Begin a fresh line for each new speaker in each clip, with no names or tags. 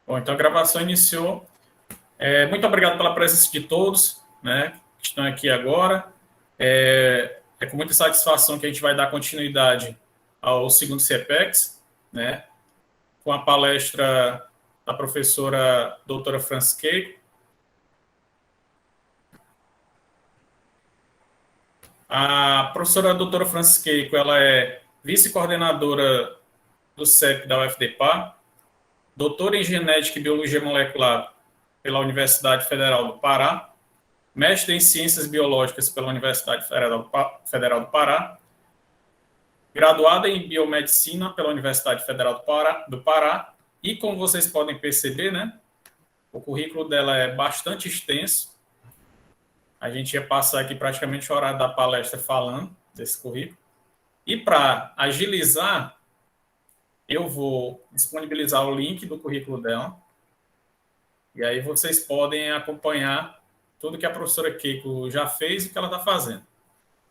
Bom, então a gravação iniciou. Muito obrigado pela presença de todos, né, que estão aqui agora. É com muita satisfação que a gente vai dar continuidade ao segundo CEPEX, né, com a palestra da professora doutora Francis Keiko. A professora doutora Francis Keiko, ela é vice-coordenadora do CEP da UFDPA, doutora em Genética e Biologia Molecular pela Universidade Federal do Pará, mestre em Ciências Biológicas pela Universidade Federal do Pará, graduada em Biomedicina pela Universidade Federal do Pará, e como vocês podem perceber, né, o currículo dela é bastante extenso. A gente ia passar aqui praticamente a hora da palestra falando desse currículo. E para agilizar, eu vou disponibilizar o link do currículo dela, e aí vocês podem acompanhar tudo que a professora Keiko já fez e que ela está fazendo,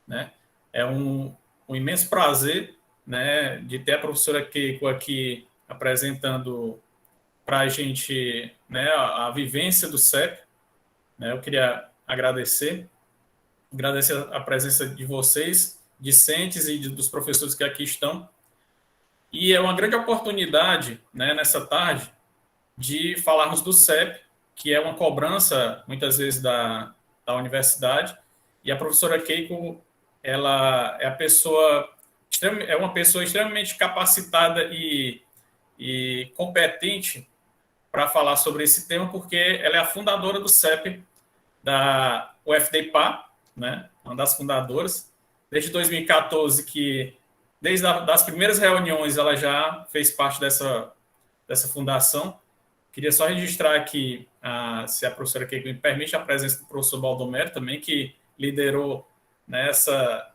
né? É um imenso prazer, né, de ter a professora Keiko aqui apresentando para a gente, né, a vivência do CEP, né? Eu queria agradecer a presença de vocês, discentes e dos professores que aqui estão. E é uma grande oportunidade, né, nessa tarde, de falarmos do CEP, que é uma cobrança, muitas vezes, da universidade. E a professora Keiko, ela é uma pessoa extremamente capacitada e competente para falar sobre esse tema, porque ela é a fundadora do CEP da UFDPA, né? Uma das fundadoras. Desde 2014, desde das primeiras reuniões, ela já fez parte dessa fundação. Queria só registrar aqui, se a professora Keiko me permite, a presença do professor Baldomero também, que liderou nessa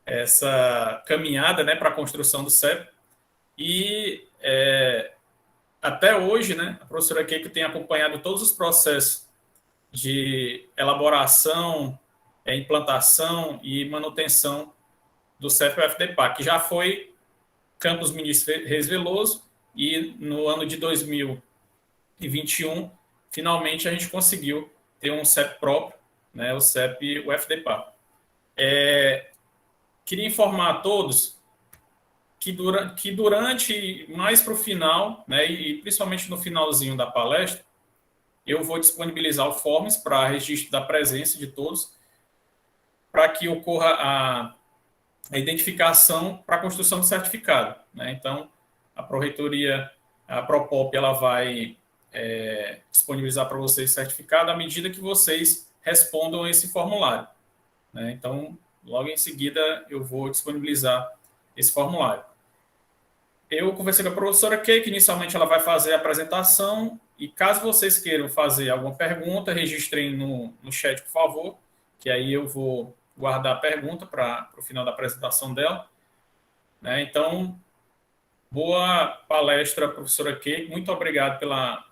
essa caminhada, né, para a construção do CEP. E até hoje, né, a professora Keiko tem acompanhado todos os processos de elaboração, implantação e manutenção do CEP UFDPA, que já foi Campus Ministro Reis Veloso, e no ano de 2021, finalmente a gente conseguiu ter um CEP próprio, né, o CEP UFDPA. Queria informar a todos que durante mais para o final, né, e principalmente no finalzinho da palestra, eu vou disponibilizar o Forms para registro da presença de todos, para que ocorra a identificação para a construção do certificado, né? Então, a Pró-Reitoria, a Propop, ela vai disponibilizar para vocês o certificado à medida que vocês respondam esse formulário, né? Então, logo em seguida, eu vou disponibilizar esse formulário. Eu conversei com a professora Kay, que inicialmente ela vai fazer a apresentação, e caso vocês queiram fazer alguma pergunta, registrem no chat, por favor, que aí eu vou guardar a pergunta para o final da apresentação dela, né? Então, boa palestra, professora Kay. Muito obrigado pela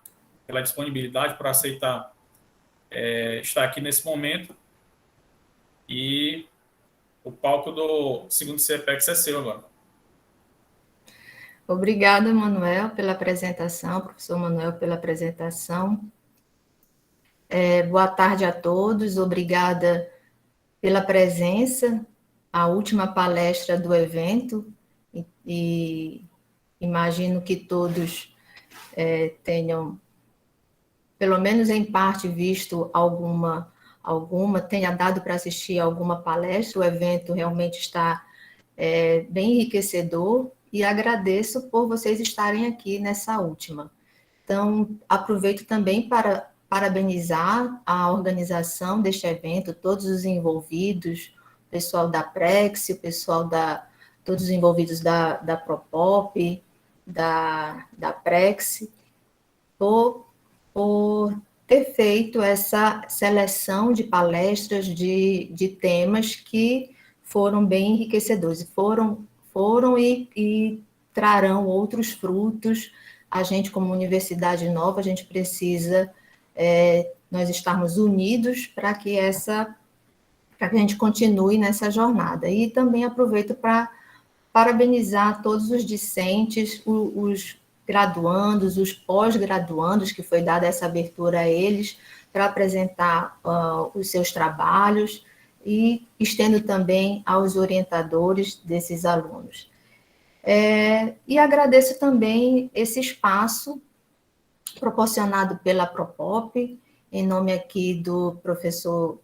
disponibilidade, por aceitar estar aqui nesse momento. E o palco do segundo CEPEX é seu agora.
Obrigada, Manuel, pela apresentação, professor Manuel, pela apresentação. Boa tarde a todos, obrigada pela presença, a última palestra do evento, e imagino que todos tenham, pelo menos em parte, visto alguma, tenha dado para assistir alguma palestra. O evento realmente está bem enriquecedor, e agradeço por vocês estarem aqui nessa última. Então, aproveito também para parabenizar a organização deste evento, todos os envolvidos, o pessoal da Prex, o pessoal todos os envolvidos da Propop, da Prex, por ter feito essa seleção de palestras, de temas que foram bem enriquecedores, foram e trarão outros frutos. A gente, como universidade nova, a gente precisa nós estarmos unidos para que a gente continue nessa jornada. E também aproveito para parabenizar todos os discentes, graduandos, os pós-graduandos, que foi dada essa abertura a eles, para apresentar os seus trabalhos, e estendo também aos orientadores desses alunos. E agradeço também esse espaço proporcionado pela Propop, em nome aqui do professor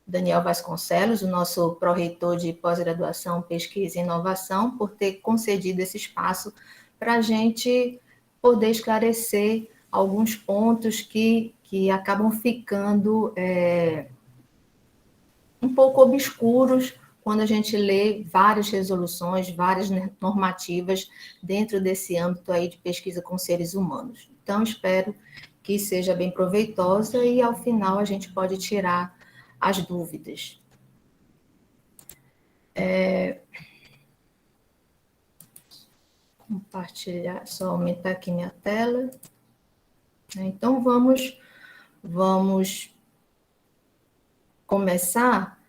Daniel Vasconcelos, o nosso pró-reitor de pós-graduação, pesquisa e inovação, por ter concedido esse espaço para a gente poder esclarecer alguns pontos que acabam ficando um pouco obscuros quando a gente lê várias resoluções, várias normativas dentro desse âmbito aí de pesquisa com seres humanos. Então, espero que seja bem proveitosa e, ao final, a gente pode tirar as dúvidas. Compartilhar, só aumentar aqui minha tela. Então, vamos começar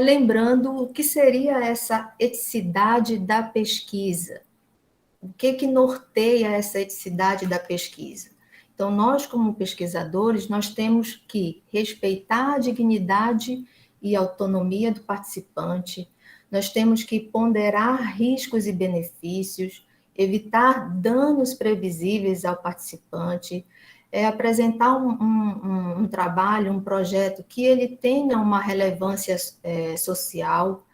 lembrando o que seria essa eticidade da pesquisa. O que norteia essa eticidade da pesquisa? Então, nós, como pesquisadores, nós temos que respeitar a dignidade e autonomia do participante, nós temos que ponderar riscos e benefícios, evitar danos previsíveis ao participante, apresentar um trabalho, um projeto que ele tenha uma relevância social,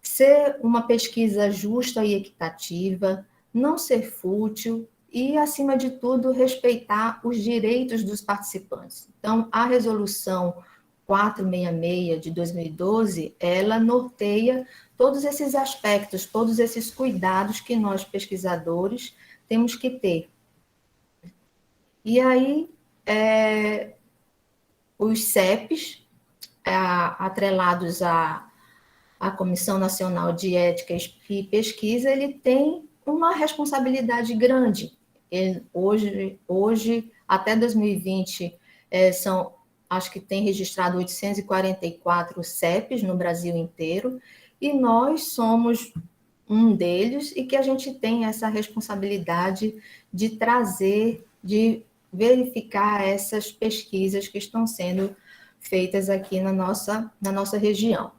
ser uma pesquisa justa e equitativa, não ser fútil e, acima de tudo, respeitar os direitos dos participantes. Então, a resolução 466 de 2012, ela norteia todos esses aspectos, todos esses cuidados que nós, pesquisadores, temos que ter. E aí, os CEPs, atrelados à Comissão Nacional de Ética e Pesquisa, ele tem uma responsabilidade grande. Hoje, até 2020, acho que tem registrado 844 CEPs no Brasil inteiro, e nós somos um deles, e que a gente tem essa responsabilidade de trazer, de verificar essas pesquisas que estão sendo feitas aqui na nossa região.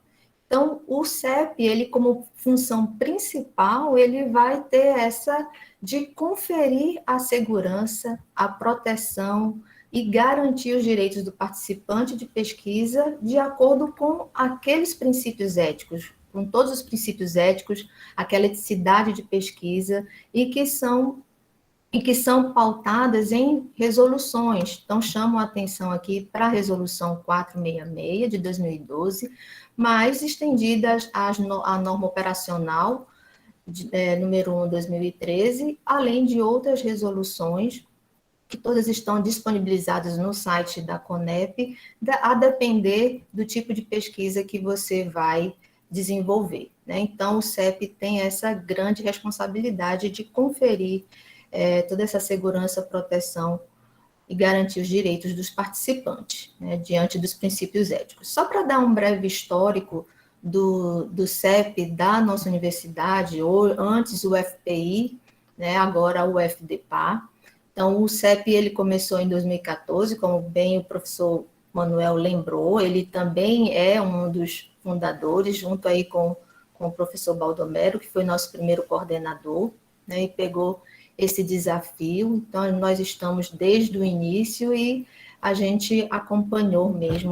Então, o CEP, ele como função principal, ele vai ter essa de conferir a segurança, a proteção e garantir os direitos do participante de pesquisa de acordo com aqueles princípios éticos, com todos os princípios éticos, aquela eticidade de pesquisa e que são pautadas em resoluções. Então, chamo a atenção aqui para a resolução 466 de 2012, mas estendidas à norma operacional número 1 de 2013, além de outras resoluções que todas estão disponibilizadas no site da CONEP, a depender do tipo de pesquisa que você vai desenvolver, né? Então, o CEP tem essa grande responsabilidade de conferir toda essa segurança, proteção e garantir os direitos dos participantes, né, diante dos princípios éticos. Só para dar um breve histórico do CEP da nossa universidade, ou antes o FPI, né, agora o FDPA. Então, o CEP ele começou em 2014, como bem o professor Manuel lembrou, ele também é um dos fundadores, junto aí com o professor Baldomero, que foi nosso primeiro coordenador, né, e pegou esse desafio. Então, nós estamos desde o início e a gente acompanhou mesmo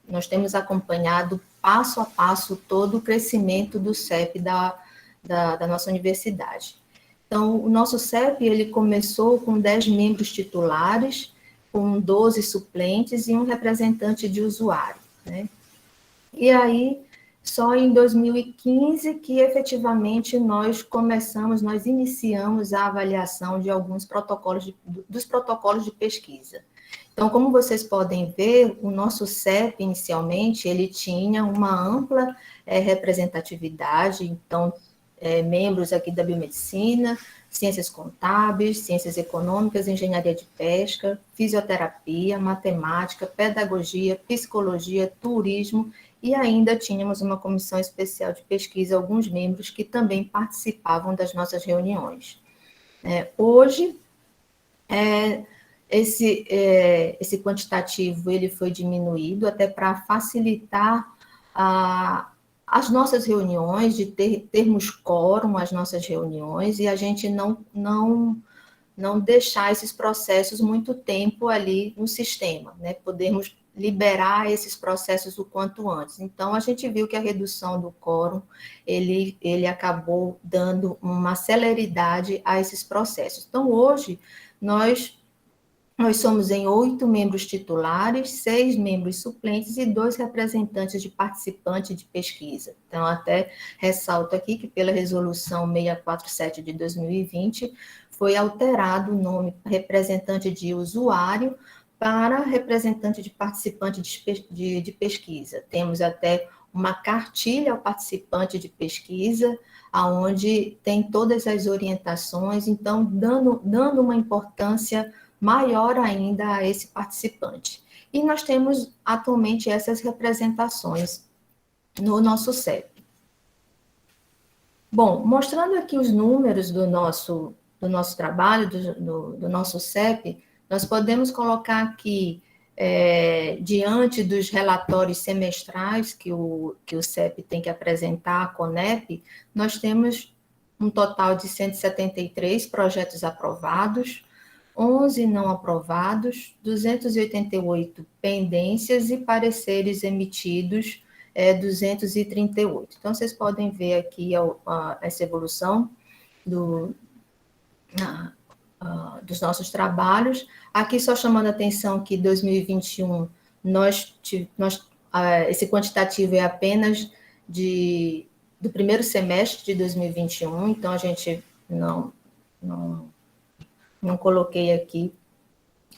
nós temos acompanhado passo a passo todo o crescimento do CEP da nossa universidade. Então, o nosso CEP, ele começou com 10 membros titulares, com 12 suplentes e um representante de usuário, né? E aí, só em 2015 que efetivamente nós iniciamos a avaliação de alguns dos protocolos de pesquisa. Então, como vocês podem ver, o nosso CEP, inicialmente, ele tinha uma ampla representatividade, então, membros aqui da biomedicina, ciências contábeis, ciências econômicas, engenharia de pesca, fisioterapia, matemática, pedagogia, psicologia, turismo, e ainda tínhamos uma comissão especial de pesquisa, alguns membros que também participavam das nossas reuniões. Hoje, esse quantitativo ele foi diminuído até para facilitar as nossas reuniões, de termos quórum as nossas reuniões, e a gente não deixar esses processos muito tempo ali no sistema, né? Podermos liberar esses processos o quanto antes. Então, a gente viu que a redução do quórum, ele acabou dando uma celeridade a esses processos. Então, hoje, nós somos em 8 membros titulares, 6 membros suplentes e 2 representantes de participante de pesquisa. Então, até ressalto aqui que pela resolução 647 de 2020, foi alterado o nome representante de usuário para representante de participante de pesquisa. Temos até uma cartilha ao participante de pesquisa, onde tem todas as orientações, então, dando uma importância maior ainda a esse participante. E nós temos atualmente essas representações no nosso CEP. Bom, mostrando aqui os números do nosso trabalho, do nosso CEP, nós podemos colocar aqui, diante dos relatórios semestrais que o CEP tem que apresentar à CONEP, nós temos um total de 173 projetos aprovados, 11 não aprovados, 288 pendências e pareceres emitidos, 238. Então, vocês podem ver aqui essa evolução dos nossos trabalhos. Aqui, só chamando a atenção que 2021, esse quantitativo é apenas do primeiro semestre de 2021, então a gente não coloquei aqui.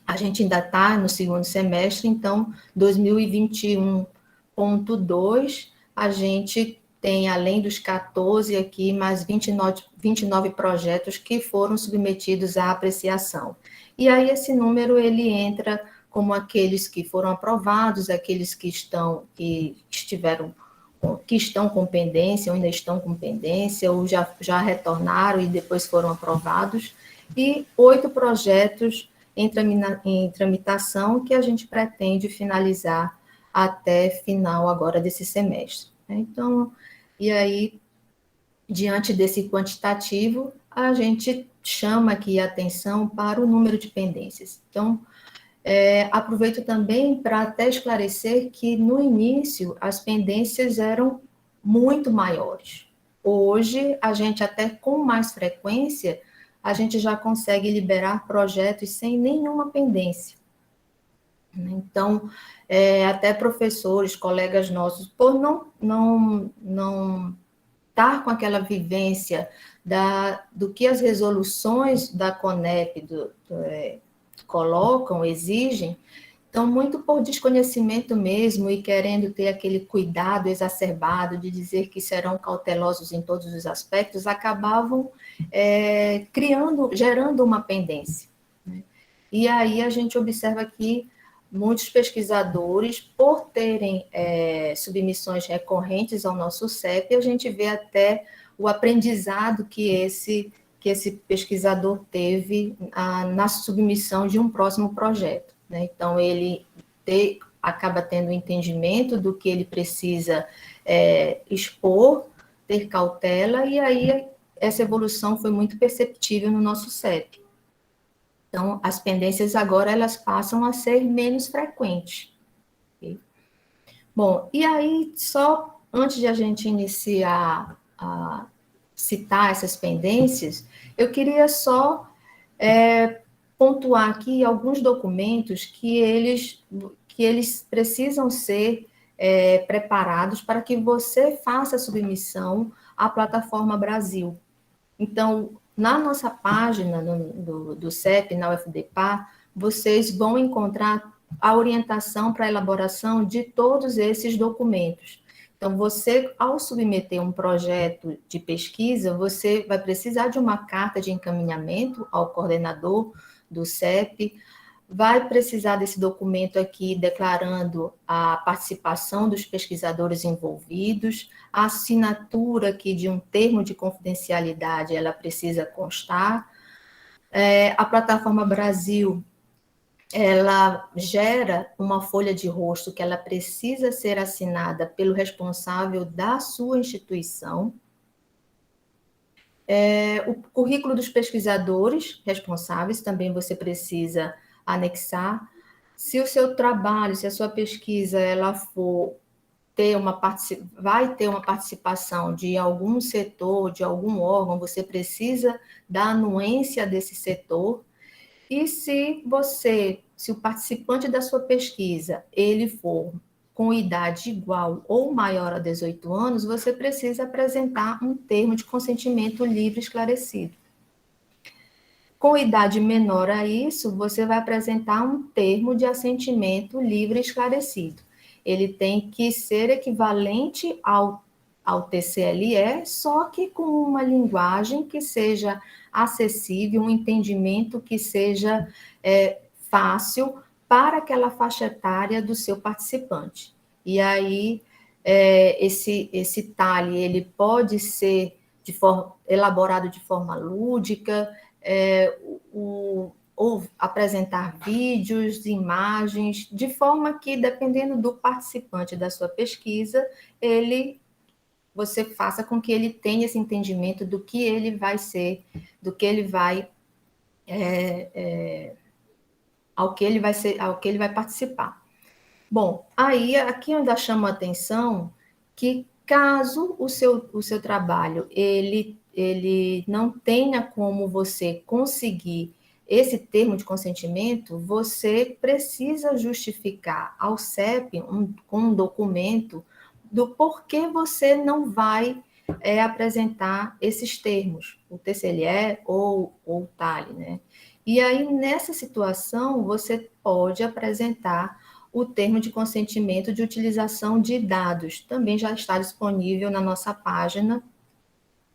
A gente ainda está no segundo semestre, então 2021.2, a gente tem, além dos 14 aqui, mais 29 projetos que foram submetidos à apreciação. E aí esse número, ele entra como aqueles que foram aprovados, aqueles que estão com pendência, ou ainda estão com pendência, ou já retornaram e depois foram aprovados, e 8 projetos em tramitação que a gente pretende finalizar até final agora desse semestre. Então, e aí, diante desse quantitativo, a gente chama aqui a atenção para o número de pendências. Então, aproveito também para até esclarecer que, no início, as pendências eram muito maiores. Hoje, a gente até com mais frequência, a gente já consegue liberar projetos sem nenhuma pendência. Então, até professores, colegas nossos, por não estar com aquela vivência do que as resoluções da CONEP colocam, exigem, então, muito por desconhecimento mesmo e querendo ter aquele cuidado exacerbado de dizer que serão cautelosos em todos os aspectos, acabavam gerando uma pendência. Né? E aí a gente observa que muitos pesquisadores, por terem submissões recorrentes ao nosso CEP, a gente vê até o aprendizado que esse pesquisador teve na submissão de um próximo projeto. Né? Então, ele acaba tendo um entendimento do que ele precisa expor, ter cautela, e aí essa evolução foi muito perceptível no nosso CEP. Então, as pendências agora, elas passam a ser menos frequentes. Okay? Bom, e aí, só antes de a gente iniciar a citar essas pendências, eu queria só pontuar aqui alguns documentos que eles precisam ser preparados para que você faça a submissão à plataforma Brasil. Então, na nossa página do CEP, na UFDPA, vocês vão encontrar a orientação para a elaboração de todos esses documentos. Então, você, ao submeter um projeto de pesquisa, você vai precisar de uma carta de encaminhamento ao coordenador do CEP, vai precisar desse documento aqui declarando a participação dos pesquisadores envolvidos, a assinatura aqui de um termo de confidencialidade, ela precisa constar, A plataforma Brasil, ela gera uma folha de rosto que ela precisa ser assinada pelo responsável da sua instituição. O currículo dos pesquisadores responsáveis também você precisa anexar. Se o seu trabalho, se a sua pesquisa, ela for vai ter uma participação de algum setor, de algum órgão, você precisa da anuência desse setor. E se o participante da sua pesquisa, ele for com idade igual ou maior a 18 anos, você precisa apresentar um termo de consentimento livre esclarecido. Com idade menor a isso, você vai apresentar um termo de assentimento livre esclarecido. Ele tem que ser equivalente ao TCLE, só que com uma linguagem que seja acessível, um entendimento que seja fácil para aquela faixa etária do seu participante. E aí, esse TALE, ele pode ser elaborado de forma lúdica, ou apresentar vídeos, imagens, de forma que, dependendo do participante da sua pesquisa, você faça com que ele tenha esse entendimento do que ele vai ser, do que ele vai ao que ele vai participar. Bom, aí aqui eu ainda chamo a atenção que caso o seu trabalho ele não tenha como você conseguir esse termo de consentimento, você precisa justificar ao CEP com um documento do porquê você não vai apresentar esses termos, o TCLE ou o TALE, né? E aí, nessa situação, você pode apresentar o termo de consentimento de utilização de dados. Também já está disponível na nossa página.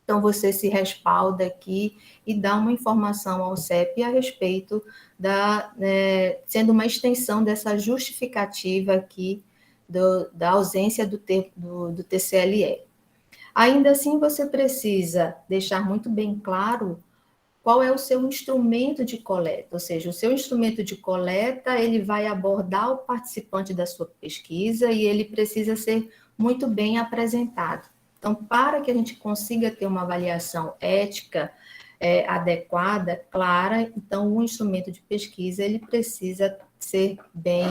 Então, você se respalda aqui e dá uma informação ao CEP a respeito sendo uma extensão dessa justificativa aqui da ausência do TCLE. Ainda assim, você precisa deixar muito bem claro qual é o seu instrumento de coleta, ou seja, o seu instrumento de coleta, ele vai abordar o participante da sua pesquisa e ele precisa ser muito bem apresentado. Então, para que a gente consiga ter uma avaliação ética adequada, clara, então o instrumento de pesquisa, ele precisa ser bem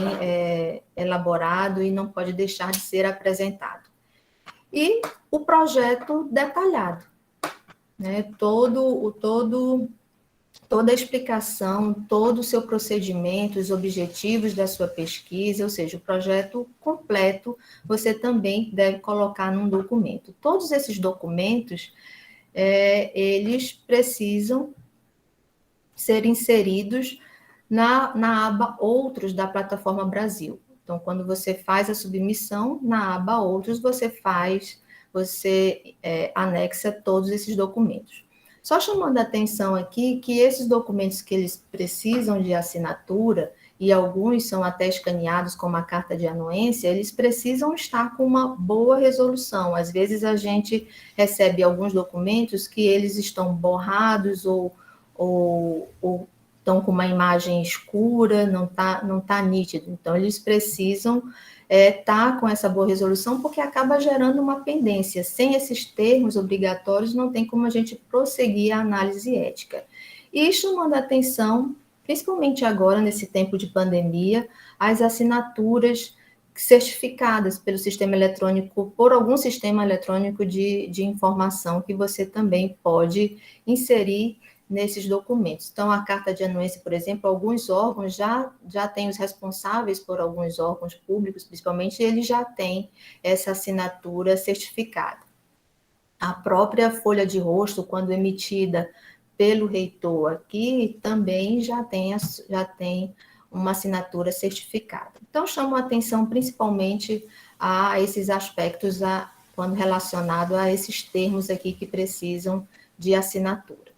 elaborado e não pode deixar de ser apresentado. E o projeto detalhado, né? Toda a explicação, todo o seu procedimento, os objetivos da sua pesquisa, ou seja, o projeto completo, você também deve colocar num documento. Todos esses documentos, eles precisam ser inseridos na aba Outros da plataforma Brasil. Então, quando você faz a submissão, na aba Outros, você anexa todos esses documentos. Só chamando a atenção aqui que esses documentos que eles precisam de assinatura, e alguns são até escaneados como a carta de anuência, eles precisam estar com uma boa resolução. Às vezes a gente recebe alguns documentos que eles estão borrados ou estão com uma imagem escura, não tá nítido. Então, eles precisam estar com essa boa resolução, porque acaba gerando uma pendência. Sem esses termos obrigatórios, não tem como a gente prosseguir a análise ética. E chamando a atenção, principalmente agora, nesse tempo de pandemia, as assinaturas certificadas pelo sistema eletrônico, por algum sistema eletrônico de informação que você também pode inserir nesses documentos. Então, a carta de anuência, por exemplo, alguns órgãos já têm os responsáveis por alguns órgãos públicos, principalmente, eles já têm essa assinatura certificada. A própria folha de rosto, quando emitida pelo reitor aqui, também já tem uma assinatura certificada. Então, chamo a atenção principalmente a esses aspectos, quando relacionado a esses termos aqui que precisam de assinatura.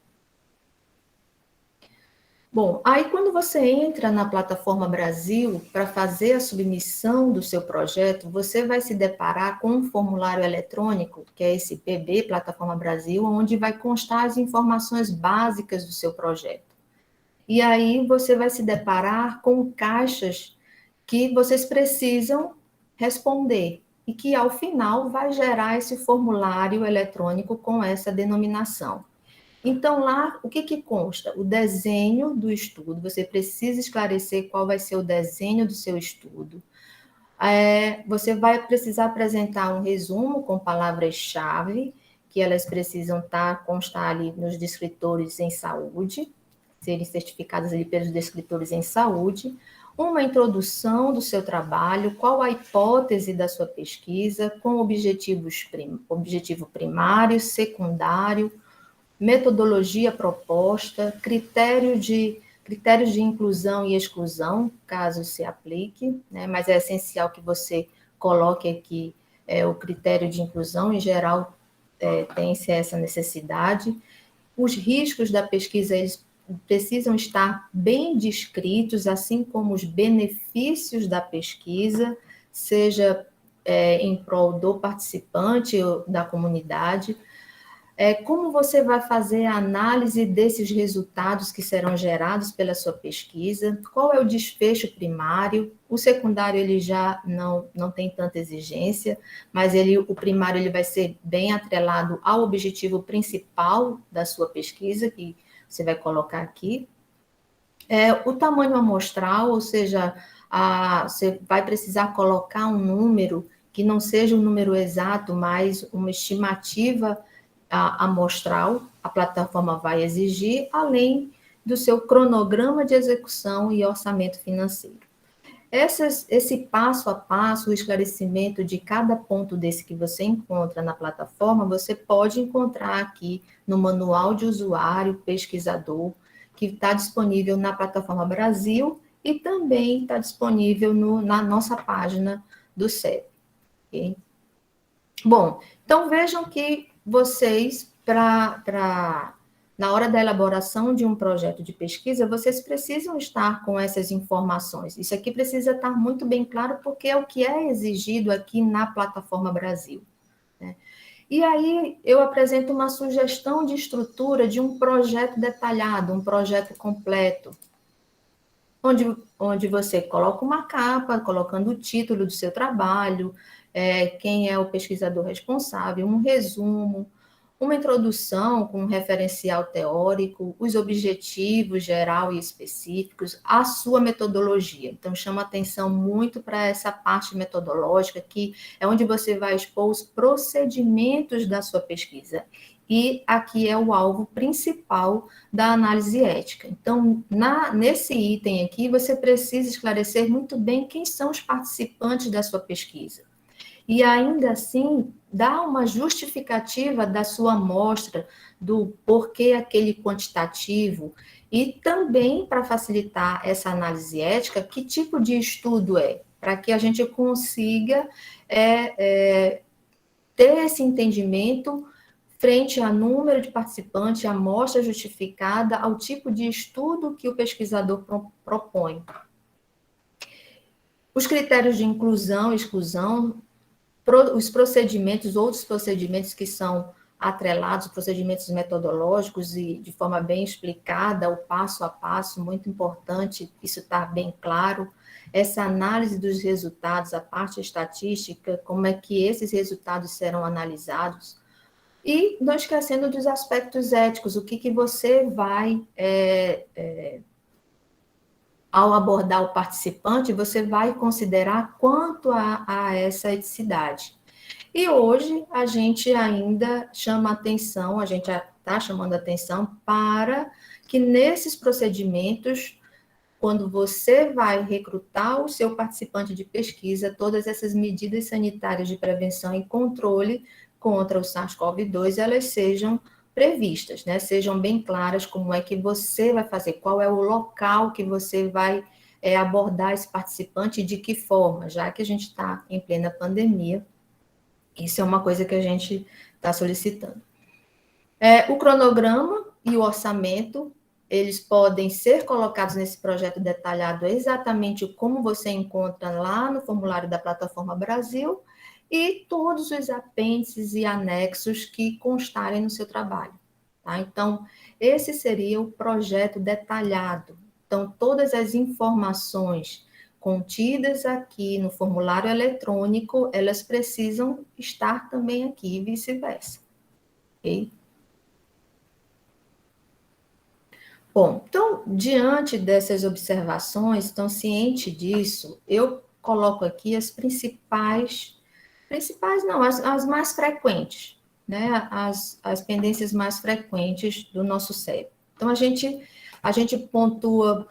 Bom, aí quando você entra na plataforma Brasil para fazer a submissão do seu projeto, você vai se deparar com um formulário eletrônico, que é esse PB, Plataforma Brasil, onde vai constar as informações básicas do seu projeto. E aí você vai se deparar com caixas que vocês precisam responder e que ao final vai gerar esse formulário eletrônico com essa denominação. Então, lá, o que consta? O desenho do estudo, você precisa esclarecer qual vai ser o desenho do seu estudo. Você vai precisar apresentar um resumo com palavras-chave, que elas precisam constar ali nos descritores em saúde, serem certificadas ali pelos descritores em saúde, uma introdução do seu trabalho, qual a hipótese da sua pesquisa, com objetivo primário, secundário, metodologia proposta, critérios de inclusão e exclusão, caso se aplique, né? Mas é essencial que você coloque aqui o critério de inclusão, em geral, tem-se essa necessidade. Os riscos da pesquisa, eles precisam estar bem descritos, assim como os benefícios da pesquisa, seja em prol do participante ou da comunidade. Como você vai fazer a análise desses resultados que serão gerados pela sua pesquisa? Qual é o desfecho primário? O secundário ele já não tem tanta exigência, mas o primário ele vai ser bem atrelado ao objetivo principal da sua pesquisa, que você vai colocar aqui. O tamanho amostral, ou seja, você vai precisar colocar um número que não seja um número exato, mas uma estimativa amostral, a plataforma vai exigir, além do seu cronograma de execução e orçamento financeiro. Esse passo a passo, o esclarecimento de cada ponto desse que você encontra na plataforma, você pode encontrar aqui no manual de usuário, pesquisador, que está disponível na plataforma Brasil e também está disponível na nossa página do CEP. Okay? Bom, então vejam que vocês, na hora da elaboração de um projeto de pesquisa, vocês precisam estar com essas informações. Isso aqui precisa estar muito bem claro, porque é o que é exigido aqui na plataforma Brasil, né? E aí eu apresento uma sugestão de estrutura de um projeto detalhado, um projeto completo, onde você coloca uma capa, colocando o título do seu trabalho, quem é o pesquisador responsável, um resumo, uma introdução com um referencial teórico, os objetivos geral e específicos, a sua metodologia. Então, chama atenção muito para essa parte metodológica, que é onde você vai expor os procedimentos da sua pesquisa. E aqui é o alvo principal da análise ética. Então, nesse item aqui, você precisa esclarecer muito bem quem são os participantes da sua pesquisa. E ainda assim, dá uma justificativa da sua amostra, do porquê aquele quantitativo, e também, para facilitar essa análise ética, que tipo de estudo é, para que a gente consiga ter esse entendimento frente a número de participantes, a amostra justificada, ao tipo de estudo que o pesquisador propõe. Os critérios de inclusão e exclusão, os procedimentos, outros procedimentos que são atrelados, procedimentos metodológicos e de forma bem explicada, o passo a passo, muito importante, isso está bem claro. Essa análise dos resultados, a parte estatística, como é que esses resultados serão analisados. E não esquecendo dos aspectos éticos, o que você vai, ao abordar o participante, você vai considerar quanto a essa eticidade. E hoje a gente ainda chama atenção, a gente está chamando atenção para que nesses procedimentos, quando você vai recrutar o seu participante de pesquisa, todas essas medidas sanitárias de prevenção e controle contra o SARS-CoV-2, elas sejam previstas, né? Sejam bem claras como é que você vai fazer, qual é o local que você vai abordar esse participante e de que forma, já que a gente está em plena pandemia, isso é uma coisa que a gente está solicitando. O cronograma e o orçamento, eles podem ser colocados nesse projeto detalhado exatamente como você encontra lá no formulário da Plataforma Brasil, e todos os apêndices e anexos que constarem no seu trabalho. Tá? Então, esse seria o projeto detalhado. Então, todas as informações contidas aqui no formulário eletrônico, elas precisam estar também aqui e vice-versa. Ok? Bom, então, diante dessas observações, então, ciente disso, eu coloco aqui as principais não, as mais frequentes, né? As pendências mais frequentes do nosso cérebro. Então, a gente pontua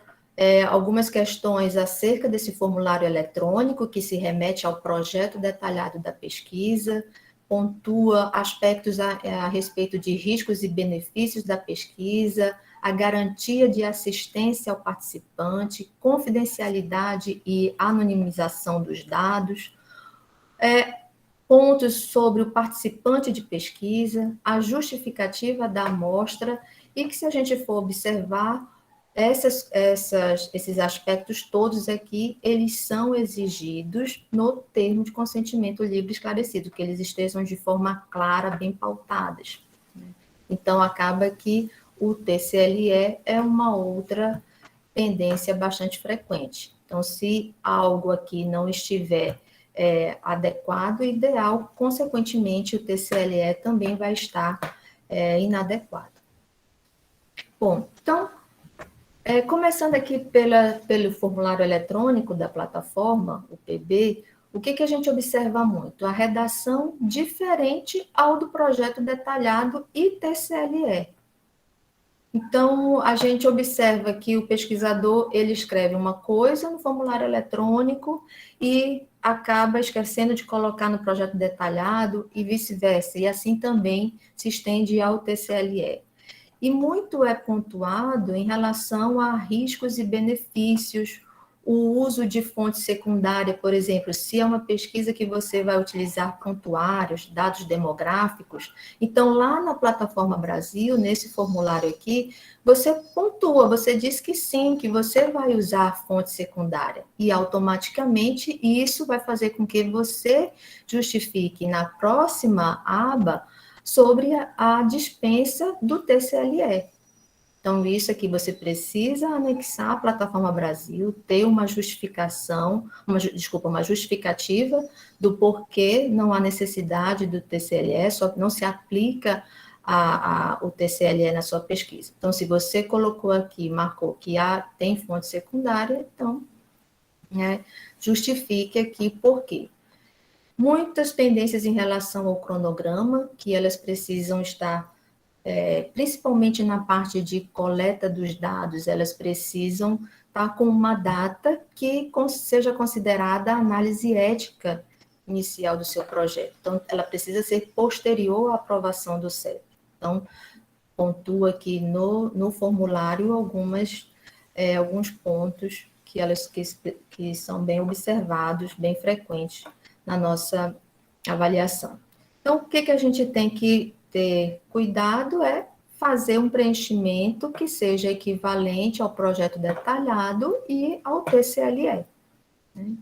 algumas questões acerca desse formulário eletrônico, que se remete ao projeto detalhado da pesquisa, pontua aspectos a respeito de riscos e benefícios da pesquisa, a garantia de assistência ao participante, confidencialidade e anonimização dos dados, pontos sobre o participante de pesquisa, a justificativa da amostra, e que, se a gente for observar, esses aspectos todos aqui, eles são exigidos no termo de consentimento livre esclarecido, que eles estejam de forma clara, bem pautadas. Então, acaba que o TCLE é uma outra pendência bastante frequente. Então, se algo aqui não estiver adequado, ideal, consequentemente, o TCLE também vai estar inadequado. Bom, então, começando aqui pelo formulário eletrônico da plataforma, o PB, o que a gente observa muito? A redação diferente ao do projeto detalhado e TCLE. Então, a gente observa que o pesquisador, ele escreve uma coisa no formulário eletrônico e acaba esquecendo de colocar no projeto detalhado e vice-versa, e assim também se estende ao TCLE. E muito é pontuado em relação a riscos e benefícios, o uso de fonte secundária, por exemplo, se é uma pesquisa que você vai utilizar prontuários, dados demográficos, então lá na plataforma Brasil, nesse formulário aqui, você pontua, você diz que sim, que você vai usar fonte secundária, e automaticamente isso vai fazer com que você justifique na próxima aba sobre a dispensa do TCLE. Então, isso aqui você precisa anexar à plataforma Brasil, ter uma justificação, uma justificativa do porquê não há necessidade do TCLE, só não se aplica o TCLE na sua pesquisa. Então, se você colocou aqui, marcou que tem fonte secundária, então, justifique aqui por quê. Muitas pendências em relação ao cronograma, que elas precisam estar principalmente na parte de coleta dos dados, elas precisam estar com uma data que seja considerada a análise ética inicial do seu projeto. Então, ela precisa ser posterior à aprovação do CEP. Então, pontua aqui no formulário alguns pontos que são bem observados, bem frequentes na nossa avaliação. Então, o que a gente tem que ter cuidado é fazer um preenchimento que seja equivalente ao projeto detalhado e ao TCLE. Né?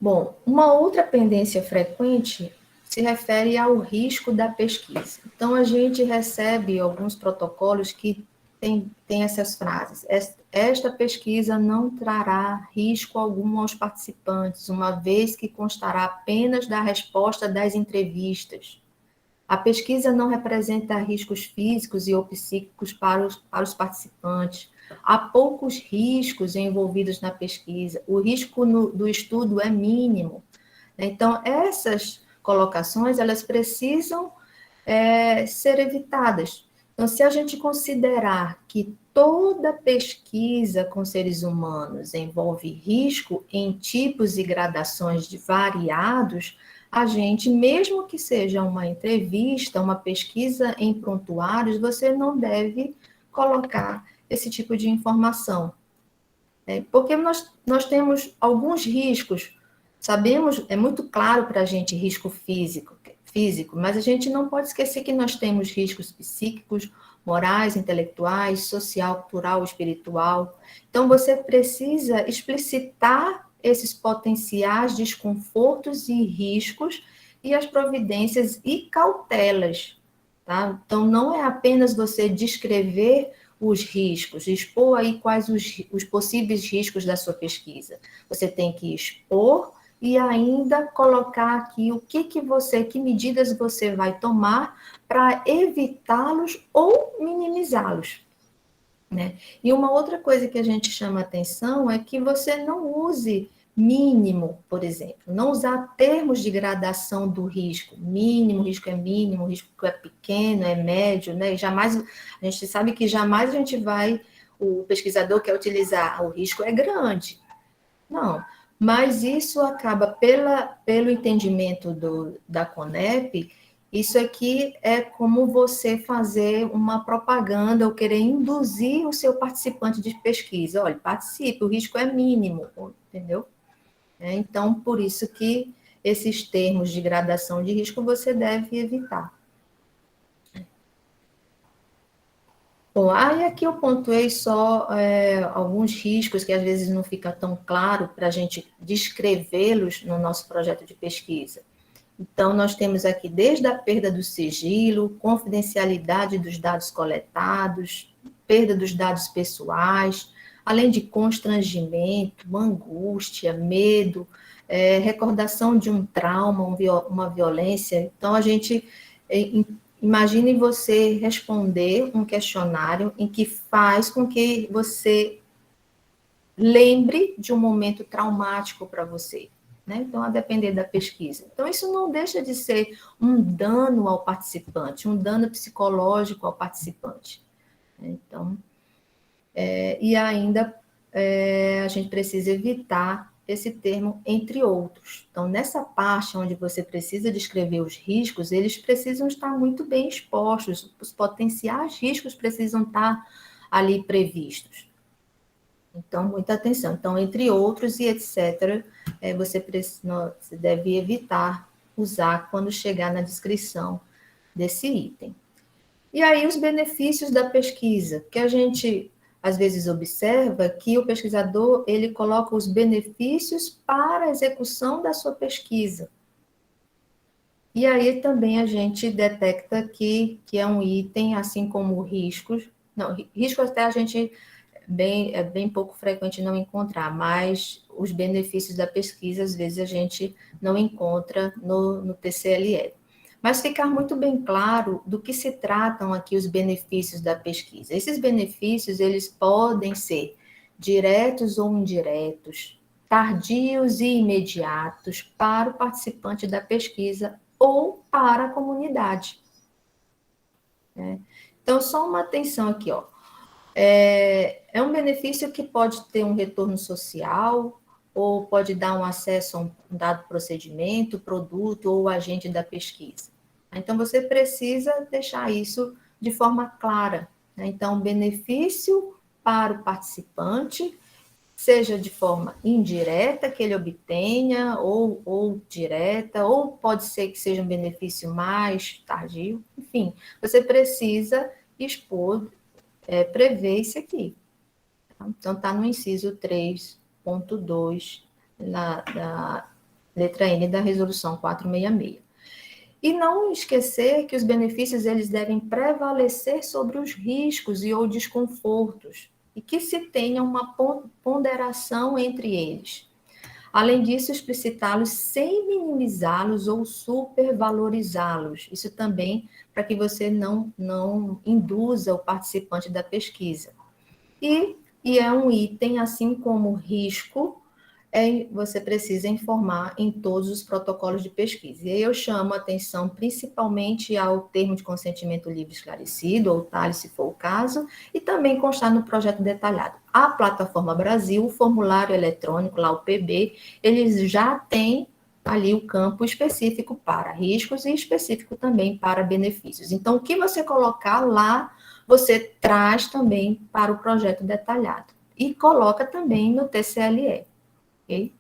Bom, uma outra pendência frequente se refere ao risco da pesquisa. Então, a gente recebe alguns protocolos que tem essas frases. Esta pesquisa não trará risco algum aos participantes, uma vez que constará apenas da resposta das entrevistas. A pesquisa não representa riscos físicos e ou psíquicos para os participantes. Há poucos riscos envolvidos na pesquisa. O risco do estudo é mínimo. Então, essas colocações, elas precisam ser evitadas. Então, se a gente considerar que toda pesquisa com seres humanos envolve risco em tipos e gradações variados, a gente, mesmo que seja uma entrevista, uma pesquisa em prontuários, você não deve colocar esse tipo de informação. Porque nós temos alguns riscos, sabemos, é muito claro para a gente risco físico, mas a gente não pode esquecer que nós temos riscos psíquicos, morais, intelectuais, social, cultural, espiritual. Então, você precisa explicitar esses potenciais desconfortos e riscos e as providências e cautelas tá? Então, não é apenas você descrever os riscos, expor aí quais os possíveis riscos da sua pesquisa. Você tem que expor e ainda colocar aqui que medidas você vai tomar para evitá-los ou minimizá-los, né? E uma outra coisa que a gente chama atenção é que você não use mínimo, por exemplo, não usar termos de gradação do risco. Mínimo, risco é pequeno, é médio, né? E jamais, a gente sabe que jamais a gente vai, o pesquisador quer utilizar, o risco é grande. Não, mas isso acaba, pelo entendimento da CONEP, isso aqui é como você fazer uma propaganda ou querer induzir o seu participante de pesquisa. Olha, participe, o risco é mínimo, entendeu? Então, por isso que esses termos de gradação de risco você deve evitar. Bom, aí aqui eu pontuei só alguns riscos que às vezes não fica tão claro para a gente descrevê-los no nosso projeto de pesquisa. Então, nós temos aqui desde a perda do sigilo, confidencialidade dos dados coletados, perda dos dados pessoais, além de constrangimento, angústia, medo, recordação de um trauma, uma violência. Então, a gente imagine você responder um questionário em que faz com que você lembre de um momento traumático para você, né? Então, a depender da pesquisa. Então, isso não deixa de ser um dano ao participante, um dano psicológico ao participante. Então, e ainda a gente precisa evitar esse termo entre outros. Então, nessa parte onde você precisa descrever os riscos, eles precisam estar muito bem expostos, os potenciais riscos precisam estar ali previstos. Então, muita atenção. Então, entre outros e etc., você deve evitar usar quando chegar na descrição desse item. E aí, os benefícios da pesquisa, que a gente às vezes observa que o pesquisador ele coloca os benefícios para a execução da sua pesquisa. E aí também a gente detecta que é um item, assim como riscos. Não, riscos até a gente é bem pouco frequente não encontrar, mas os benefícios da pesquisa, às vezes, a gente não encontra no TCLE. Mas ficar muito bem claro do que se tratam aqui os benefícios da pesquisa. Esses benefícios, eles podem ser diretos ou indiretos, tardios e imediatos para o participante da pesquisa ou para a comunidade. Então, só uma atenção aqui, ó. É um benefício que pode ter um retorno social, ou pode dar um acesso a um dado procedimento, produto ou agente da pesquisa. Então, você precisa deixar isso de forma clara. Então, benefício para o participante, seja de forma indireta, que ele obtenha, ou direta, ou pode ser que seja um benefício mais tardio. Enfim, você precisa expor, prever isso aqui. Então, está no inciso 3.2 da letra N da resolução 466. E não esquecer que os benefícios eles devem prevalecer sobre os riscos e ou desconfortos, e que se tenha uma ponderação entre eles. Além disso, explicitá-los sem minimizá-los ou supervalorizá-los. Isso também para que você não induza o participante da pesquisa. E é um item, assim como risco, você precisa informar em todos os protocolos de pesquisa. E aí eu chamo a atenção principalmente ao termo de consentimento livre esclarecido, ou TALE, se for o caso, e também constar no projeto detalhado. A Plataforma Brasil, o formulário eletrônico, lá o PB, eles já têm ali o campo específico para riscos e específico também para benefícios. Então, o que você colocar lá, você traz também para o projeto detalhado. E coloca também no TCLE. Okay?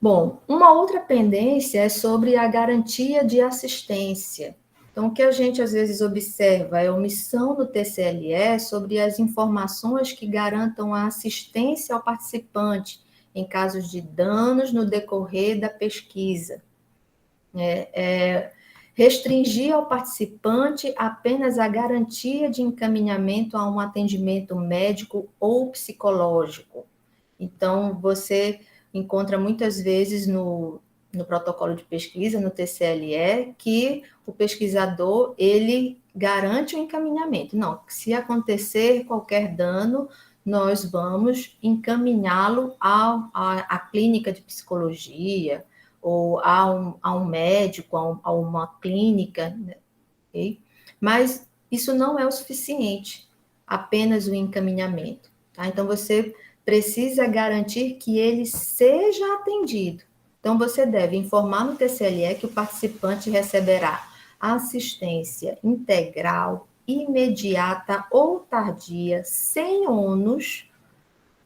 Bom, uma outra pendência é sobre a garantia de assistência. Então, o que a gente às vezes observa é a omissão do TCLE sobre as informações que garantam a assistência ao participante em casos de danos no decorrer da pesquisa. Restringir ao participante apenas a garantia de encaminhamento a um atendimento médico ou psicológico. Então, você encontra muitas vezes no protocolo de pesquisa, no TCLE, que o pesquisador, ele garante o encaminhamento. Não, se acontecer qualquer dano, nós vamos encaminhá-lo à clínica de psicologia, ou a um médico, a uma clínica, né? Okay? Mas isso não é o suficiente, apenas o encaminhamento. Tá? Então, você precisa garantir que ele seja atendido. Então, você deve informar no TCLE que o participante receberá assistência integral, imediata ou tardia, sem ônus,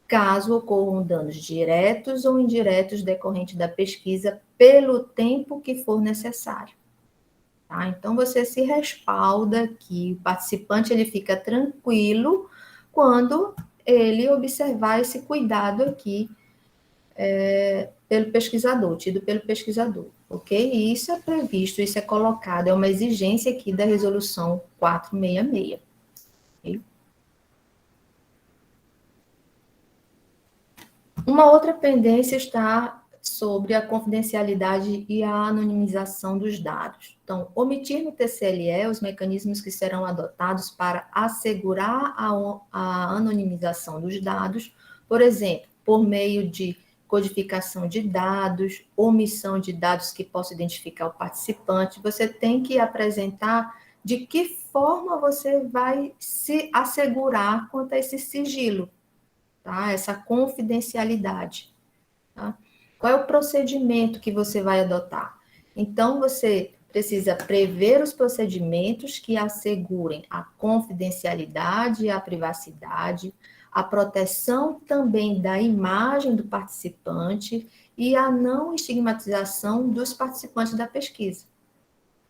caso ocorram danos diretos ou indiretos decorrentes da pesquisa pelo tempo que for necessário. Tá? Então, você se respalda que o participante ele fica tranquilo quando ele observar esse cuidado aqui pelo pesquisador, tido pelo pesquisador, ok? E isso é previsto, isso é colocado, é uma exigência aqui da resolução 466. Okay? Uma outra pendência está sobre a confidencialidade e a anonimização dos dados. Então, omitir no TCLE os mecanismos que serão adotados para assegurar a anonimização dos dados, por exemplo, por meio de codificação de dados, omissão de dados que possam identificar o participante. Você tem que apresentar de que forma você vai se assegurar quanto a esse sigilo, tá? Essa confidencialidade. Tá? Qual é o procedimento que você vai adotar? Então, você precisa prever os procedimentos que assegurem a confidencialidade e a privacidade, a proteção também da imagem do participante e a não estigmatização dos participantes da pesquisa.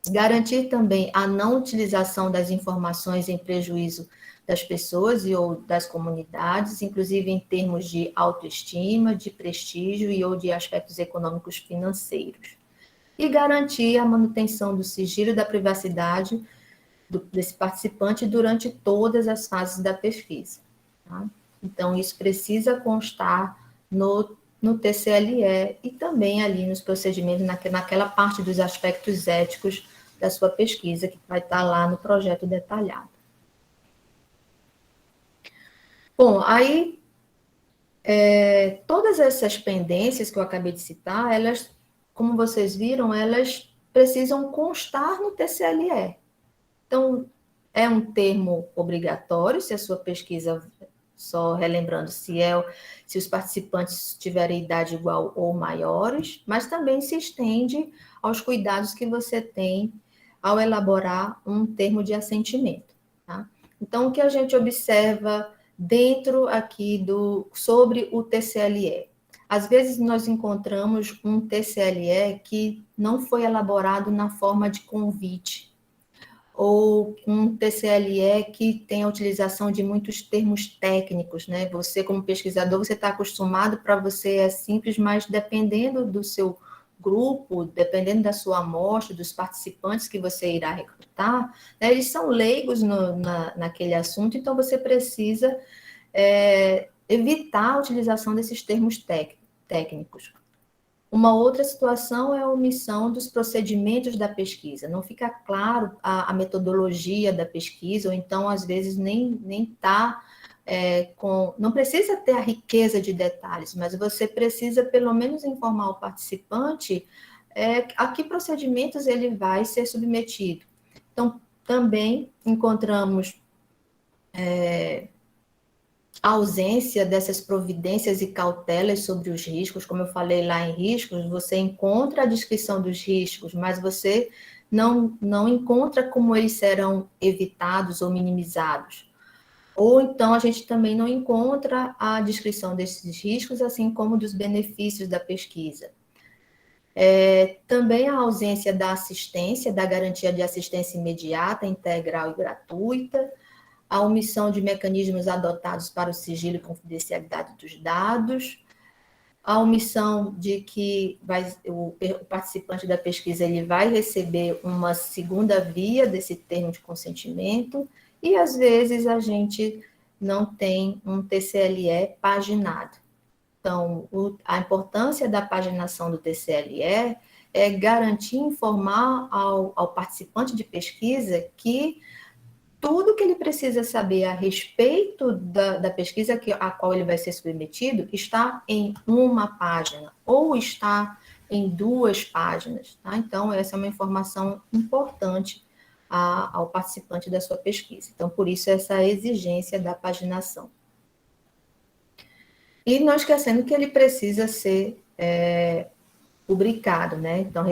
Garantir também a não utilização das informações em prejuízo das pessoas e ou das comunidades, inclusive em termos de autoestima, de prestígio e ou de aspectos econômicos financeiros. E garantir a manutenção do sigilo e da privacidade desse participante durante todas as fases da pesquisa. Tá? Então, isso precisa constar no TCLE e também ali nos procedimentos, naquela parte dos aspectos éticos da sua pesquisa, que vai estar lá no projeto detalhado. Bom, aí, todas essas pendências que eu acabei de citar, elas, como vocês viram, elas precisam constar no TCLE. Então, é um termo obrigatório, se a sua pesquisa, só relembrando, se os participantes tiverem idade igual ou maiores, mas também se estende aos cuidados que você tem ao elaborar um termo de assentimento. Tá? Então, o que a gente observa dentro aqui sobre o TCLE? Às vezes nós encontramos um TCLE que não foi elaborado na forma de convite, ou um TCLE que tem a utilização de muitos termos técnicos, né? Você, como pesquisador, você está acostumado, para você é simples, mas dependendo do seu grupo, dependendo da sua amostra, dos participantes que você irá recrutar, né, eles são leigos naquele assunto, então você precisa evitar a utilização desses termos técnicos. Uma outra situação é a omissão dos procedimentos da pesquisa. Não fica claro a metodologia da pesquisa, ou então, às vezes, nem está não precisa ter a riqueza de detalhes, mas você precisa, pelo menos, informar o participante a que procedimentos ele vai ser submetido. Então, também encontramos a ausência dessas providências e cautelas sobre os riscos. Como eu falei lá em riscos, você encontra a descrição dos riscos, mas você não encontra como eles serão evitados ou minimizados. Ou então a gente também não encontra a descrição desses riscos, assim como dos benefícios da pesquisa. Também a ausência da assistência, da garantia de assistência imediata, integral e gratuita, a omissão de mecanismos adotados para o sigilo e confidencialidade dos dados, a omissão de que o participante da pesquisa ele vai receber uma segunda via desse termo de consentimento, e às vezes a gente não tem um TCLE paginado. Então, a importância da paginação do TCLE é garantir, informar ao participante de pesquisa que tudo que ele precisa saber a respeito da pesquisa a qual ele vai ser submetido está em uma página ou está em 2 páginas. Tá? Então, essa é uma informação importante ao participante da sua pesquisa. Então, por isso, essa exigência da paginação. E não esquecendo que ele precisa ser rubricado, né? Então,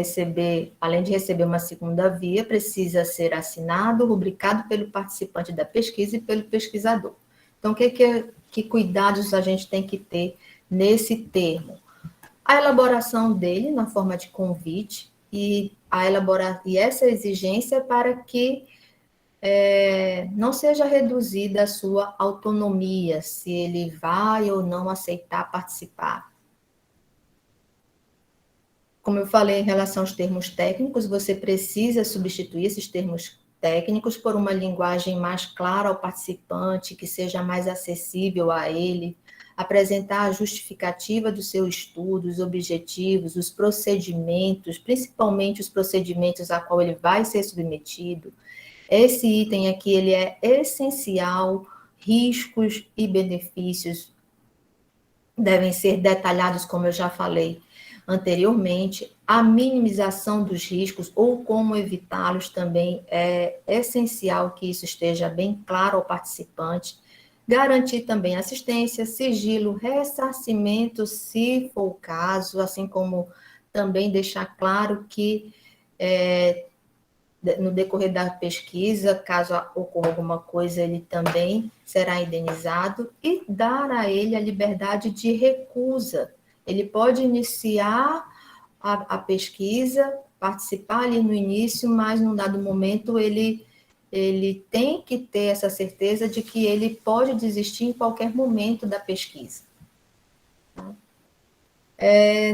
além de receber uma segunda via, precisa ser assinado, rubricado pelo participante da pesquisa e pelo pesquisador. Então, que cuidados a gente tem que ter nesse termo? A elaboração dele na forma de convite e essa exigência para que não seja reduzida a sua autonomia, se ele vai ou não aceitar participar. Como eu falei em relação aos termos técnicos, você precisa substituir esses termos técnicos por uma linguagem mais clara ao participante, que seja mais acessível a ele, apresentar a justificativa do seu estudo, os objetivos, os procedimentos, principalmente os procedimentos a qual ele vai ser submetido. Esse item aqui, ele é essencial, riscos e benefícios devem ser detalhados, como eu já falei anteriormente. A minimização dos riscos ou como evitá-los também é essencial que isso esteja bem claro ao participante. Garantir também assistência, sigilo, ressarcimento, se for o caso, assim como também deixar claro que no decorrer da pesquisa, caso ocorra alguma coisa, ele também será indenizado, e dar a ele a liberdade de recusa. Ele pode iniciar a pesquisa, participar ali no início, mas num dado momento ele tem que ter essa certeza de que ele pode desistir em qualquer momento da pesquisa.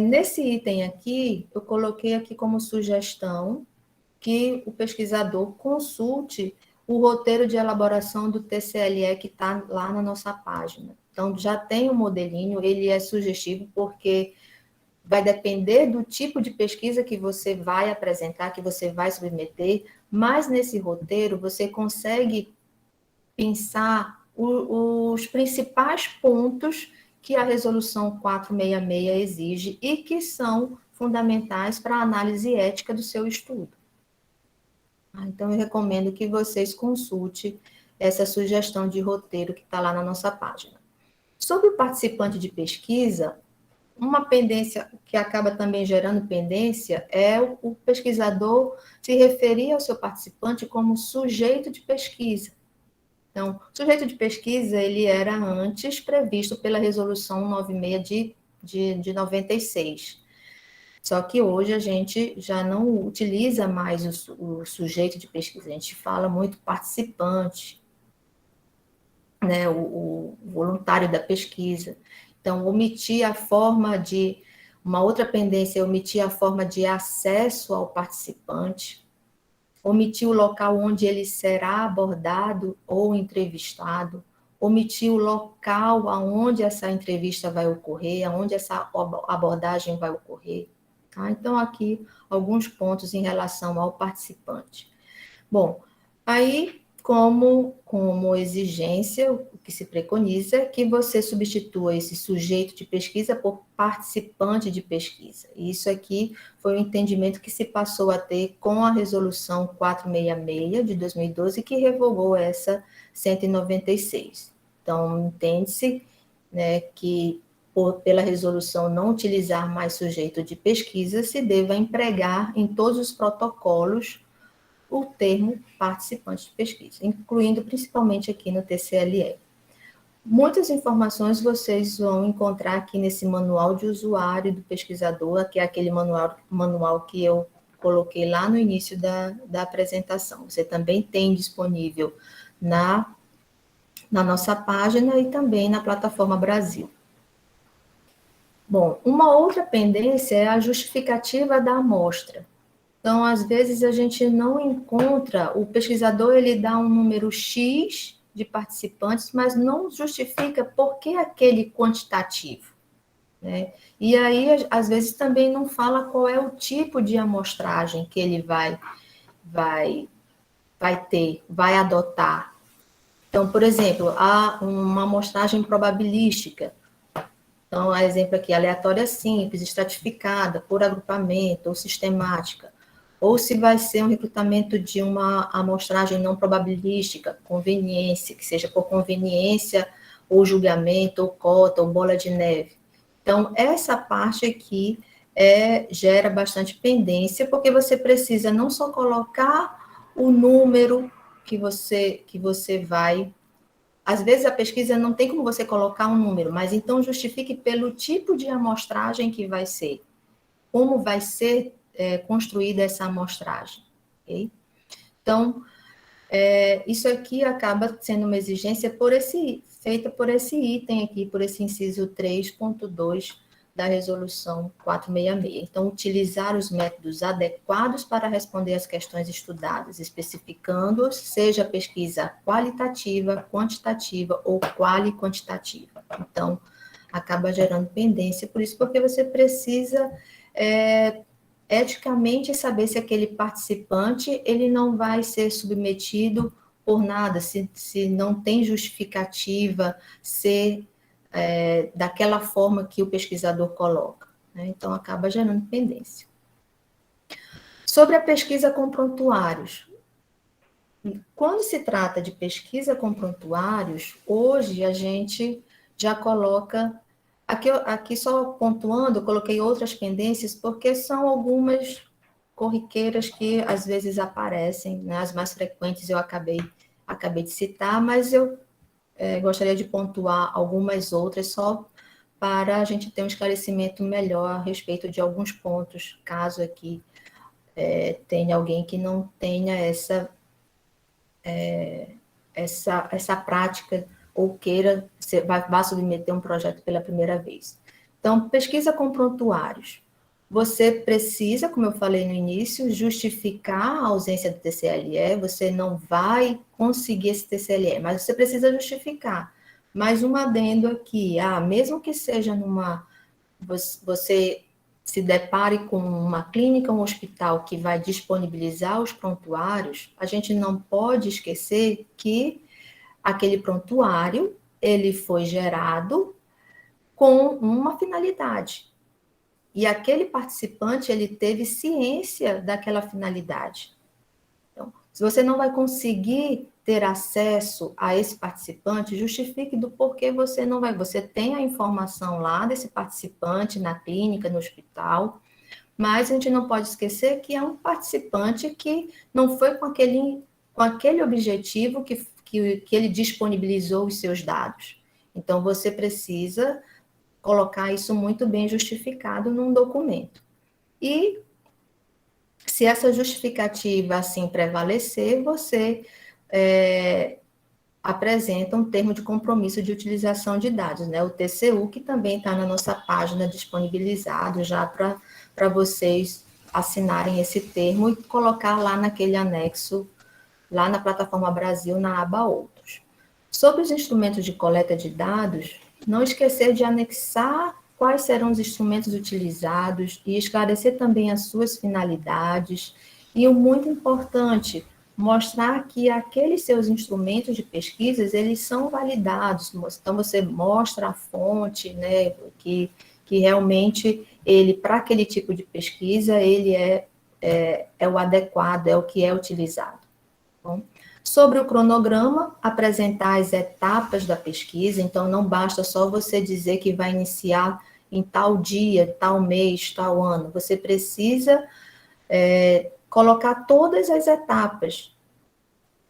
Nesse item aqui, eu coloquei aqui como sugestão que o pesquisador consulte o roteiro de elaboração do TCLE que está lá na nossa página. Então, já tem um modelinho, ele é sugestivo porque vai depender do tipo de pesquisa que você vai apresentar, que você vai submeter, mas nesse roteiro você consegue pensar os principais pontos que a resolução 466 exige e que são fundamentais para a análise ética do seu estudo. Então, eu recomendo que vocês consultem essa sugestão de roteiro que está lá na nossa página. Sobre o participante de pesquisa, uma pendência que acaba também gerando pendência é o pesquisador se referir ao seu participante como sujeito de pesquisa. Então, o sujeito de pesquisa, ele era antes previsto pela Resolução 96 de 96. Só que hoje a gente já não utiliza mais o sujeito de pesquisa, a gente fala muito participante, né, o voluntário da pesquisa. Então, uma outra pendência é omitir a forma de acesso ao participante, omitir o local onde ele será abordado ou entrevistado, omitir o local aonde essa entrevista vai ocorrer, aonde essa abordagem vai ocorrer. Tá? Então, aqui, alguns pontos em relação ao participante. Bom, aí, como exigência, o que se preconiza é que você substitua esse sujeito de pesquisa por participante de pesquisa. E isso aqui foi o entendimento que se passou a ter com a Resolução 466 de 2012, que revogou essa 196. Então, entende-se, né, que pela resolução não utilizar mais sujeito de pesquisa, se deva empregar em todos os protocolos o termo participante de pesquisa, incluindo principalmente aqui no TCLE. Muitas informações vocês vão encontrar aqui nesse manual de usuário do pesquisador, que é aquele manual que eu coloquei lá no início da apresentação. Você também tem disponível na nossa página e também na plataforma Brasil. Bom, uma outra pendência é a justificativa da amostra. Então, às vezes, a gente não encontra, o pesquisador ele dá um número X de participantes, mas não justifica por que aquele quantitativo, né? E aí, às vezes, também não fala qual é o tipo de amostragem que ele vai ter, vai adotar. Então, por exemplo, há uma amostragem probabilística. Então, a exemplo aqui, aleatória simples, estratificada, por agrupamento ou sistemática. Ou se vai ser um recrutamento de uma amostragem não probabilística, conveniência, que seja por conveniência, ou julgamento, ou cota, ou bola de neve. Então, essa parte aqui gera bastante pendência, porque você precisa não só colocar o número que você vai. Às vezes a pesquisa não tem como você colocar um número, mas então justifique pelo tipo de amostragem que vai ser, como vai ser construída essa amostragem. Okay? Então, isso aqui acaba sendo uma exigência feita por esse item aqui, por esse inciso 3.2 da resolução 466. Então, utilizar os métodos adequados para responder às questões estudadas, especificando-os, seja pesquisa qualitativa, quantitativa ou quali-quantitativa. Então, acaba gerando pendência, por isso, porque você precisa eticamente saber se aquele participante ele não vai ser submetido por nada, se não tem justificativa ser daquela forma que o pesquisador coloca, né? Então, acaba gerando pendência. Sobre a pesquisa com prontuários. Quando se trata de pesquisa com prontuários, hoje a gente já coloca... Aqui só pontuando, eu coloquei outras pendências, porque são algumas corriqueiras que às vezes aparecem, né? As mais frequentes eu acabei de citar, mas eu gostaria de pontuar algumas outras só para a gente ter um esclarecimento melhor a respeito de alguns pontos, caso aqui tenha alguém que não tenha essa prática ou queira, vá submeter um projeto pela primeira vez. Então, pesquisa com prontuários. Você precisa, como eu falei no início, justificar a ausência do TCLE, você não vai conseguir esse TCLE, mas você precisa justificar. Mais um adendo aqui, mesmo que seja você se depare com uma clínica, um hospital que vai disponibilizar os prontuários, a gente não pode esquecer que aquele prontuário, ele foi gerado com uma finalidade. E aquele participante, ele teve ciência daquela finalidade. Então, se você não vai conseguir ter acesso a esse participante, justifique do porquê você não vai. Você tem a informação lá desse participante na clínica, no hospital, mas a gente não pode esquecer que é um participante que não foi com aquele objetivo que ele disponibilizou os seus dados. Então, você precisa colocar isso muito bem justificado num documento. E, se essa justificativa assim prevalecer, você apresenta um termo de compromisso de utilização de dados, né? O TCU, que também está na nossa página disponibilizado já para vocês assinarem esse termo e colocar lá naquele anexo, lá na plataforma Brasil, na aba Outros. Sobre os instrumentos de coleta de dados, não esquecer de anexar quais serão os instrumentos utilizados e esclarecer também as suas finalidades. E o muito importante, mostrar que aqueles seus instrumentos de pesquisas, eles são validados. Então, você mostra a fonte, né, que realmente ele, para aquele tipo de pesquisa, ele é o adequado, é o que é utilizado. Bom, sobre o cronograma, apresentar as etapas da pesquisa, então não basta só você dizer que vai iniciar em tal dia, tal mês, tal ano, você precisa colocar todas as etapas.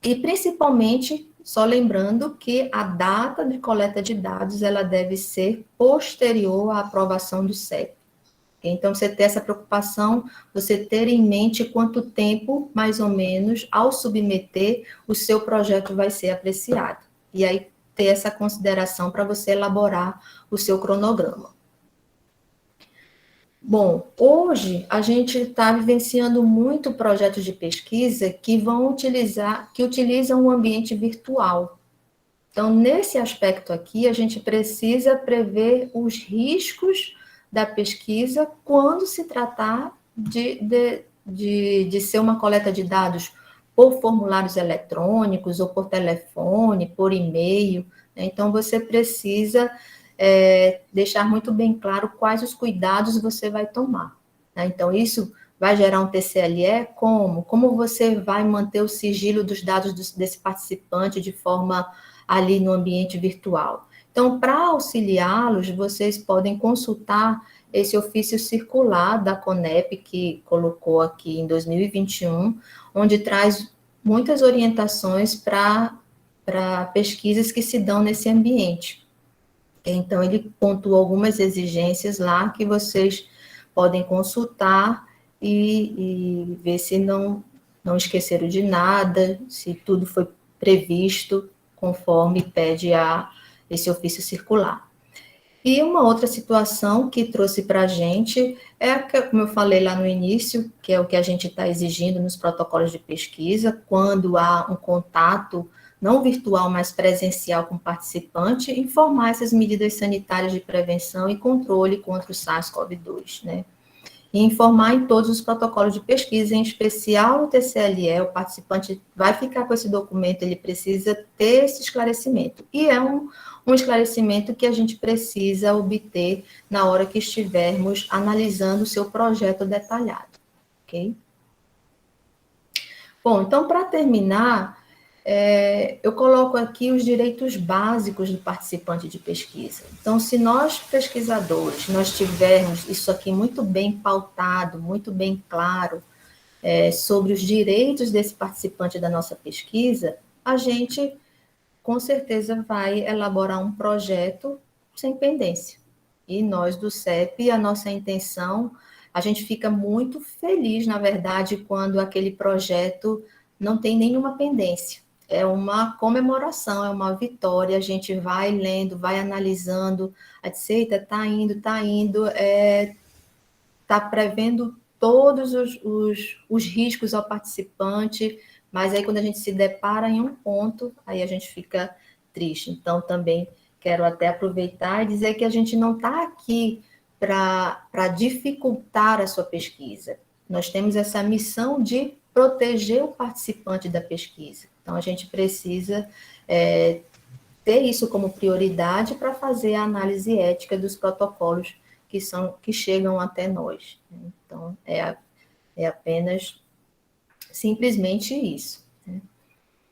E principalmente, só lembrando que a data de coleta de dados, ela deve ser posterior à aprovação do CEP. Então, você ter essa preocupação, você ter em mente quanto tempo, mais ou menos, ao submeter, o seu projeto vai ser apreciado. E aí, ter essa consideração para você elaborar o seu cronograma. Bom, hoje a gente está vivenciando muito projetos de pesquisa que utilizam o ambiente virtual. Então, nesse aspecto aqui, a gente precisa prever os riscos da pesquisa quando se tratar de ser uma coleta de dados por formulários eletrônicos, ou por telefone, por e-mail. Então, você precisa deixar muito bem claro quais os cuidados você vai tomar. Então, isso vai gerar um TCLE como? Como você vai manter o sigilo dos dados desse participante de forma ali no ambiente virtual. Então, para auxiliá-los, vocês podem consultar esse ofício circular da CONEP, que colocou aqui em 2021, onde traz muitas orientações para pesquisas que se dão nesse ambiente. Então, ele pontuou algumas exigências lá que vocês podem consultar e ver se não esqueceram de nada, se tudo foi previsto conforme pede esse ofício circular. E uma outra situação que trouxe para a gente como eu falei lá no início, que é o que a gente está exigindo nos protocolos de pesquisa, quando há um contato não virtual, mas presencial com o participante, informar essas medidas sanitárias de prevenção e controle contra o SARS-CoV-2, né? E informar em todos os protocolos de pesquisa, em especial o TCLE, o participante vai ficar com esse documento, ele precisa ter esse esclarecimento. E é um esclarecimento que a gente precisa obter na hora que estivermos analisando o seu projeto detalhado, ok? Bom, então, para terminar, eu coloco aqui os direitos básicos do participante de pesquisa. Então, se nós, pesquisadores, nós tivermos isso aqui muito bem pautado, muito bem claro, sobre os direitos desse participante da nossa pesquisa, a gente, com certeza, vai elaborar um projeto sem pendência. E nós, do CEP, a nossa intenção, a gente fica muito feliz, na verdade, quando aquele projeto não tem nenhuma pendência. É uma comemoração, é uma vitória, a gente vai lendo, vai analisando, a receita está indo, está prevendo todos os riscos ao participante, mas aí quando a gente se depara em um ponto, aí a gente fica triste. Então, também quero até aproveitar e dizer que a gente não está aqui para dificultar a sua pesquisa. Nós temos essa missão de proteger o participante da pesquisa. Então, a gente precisa ter isso como prioridade para fazer a análise ética dos protocolos que chegam até nós. Então, é apenas simplesmente isso.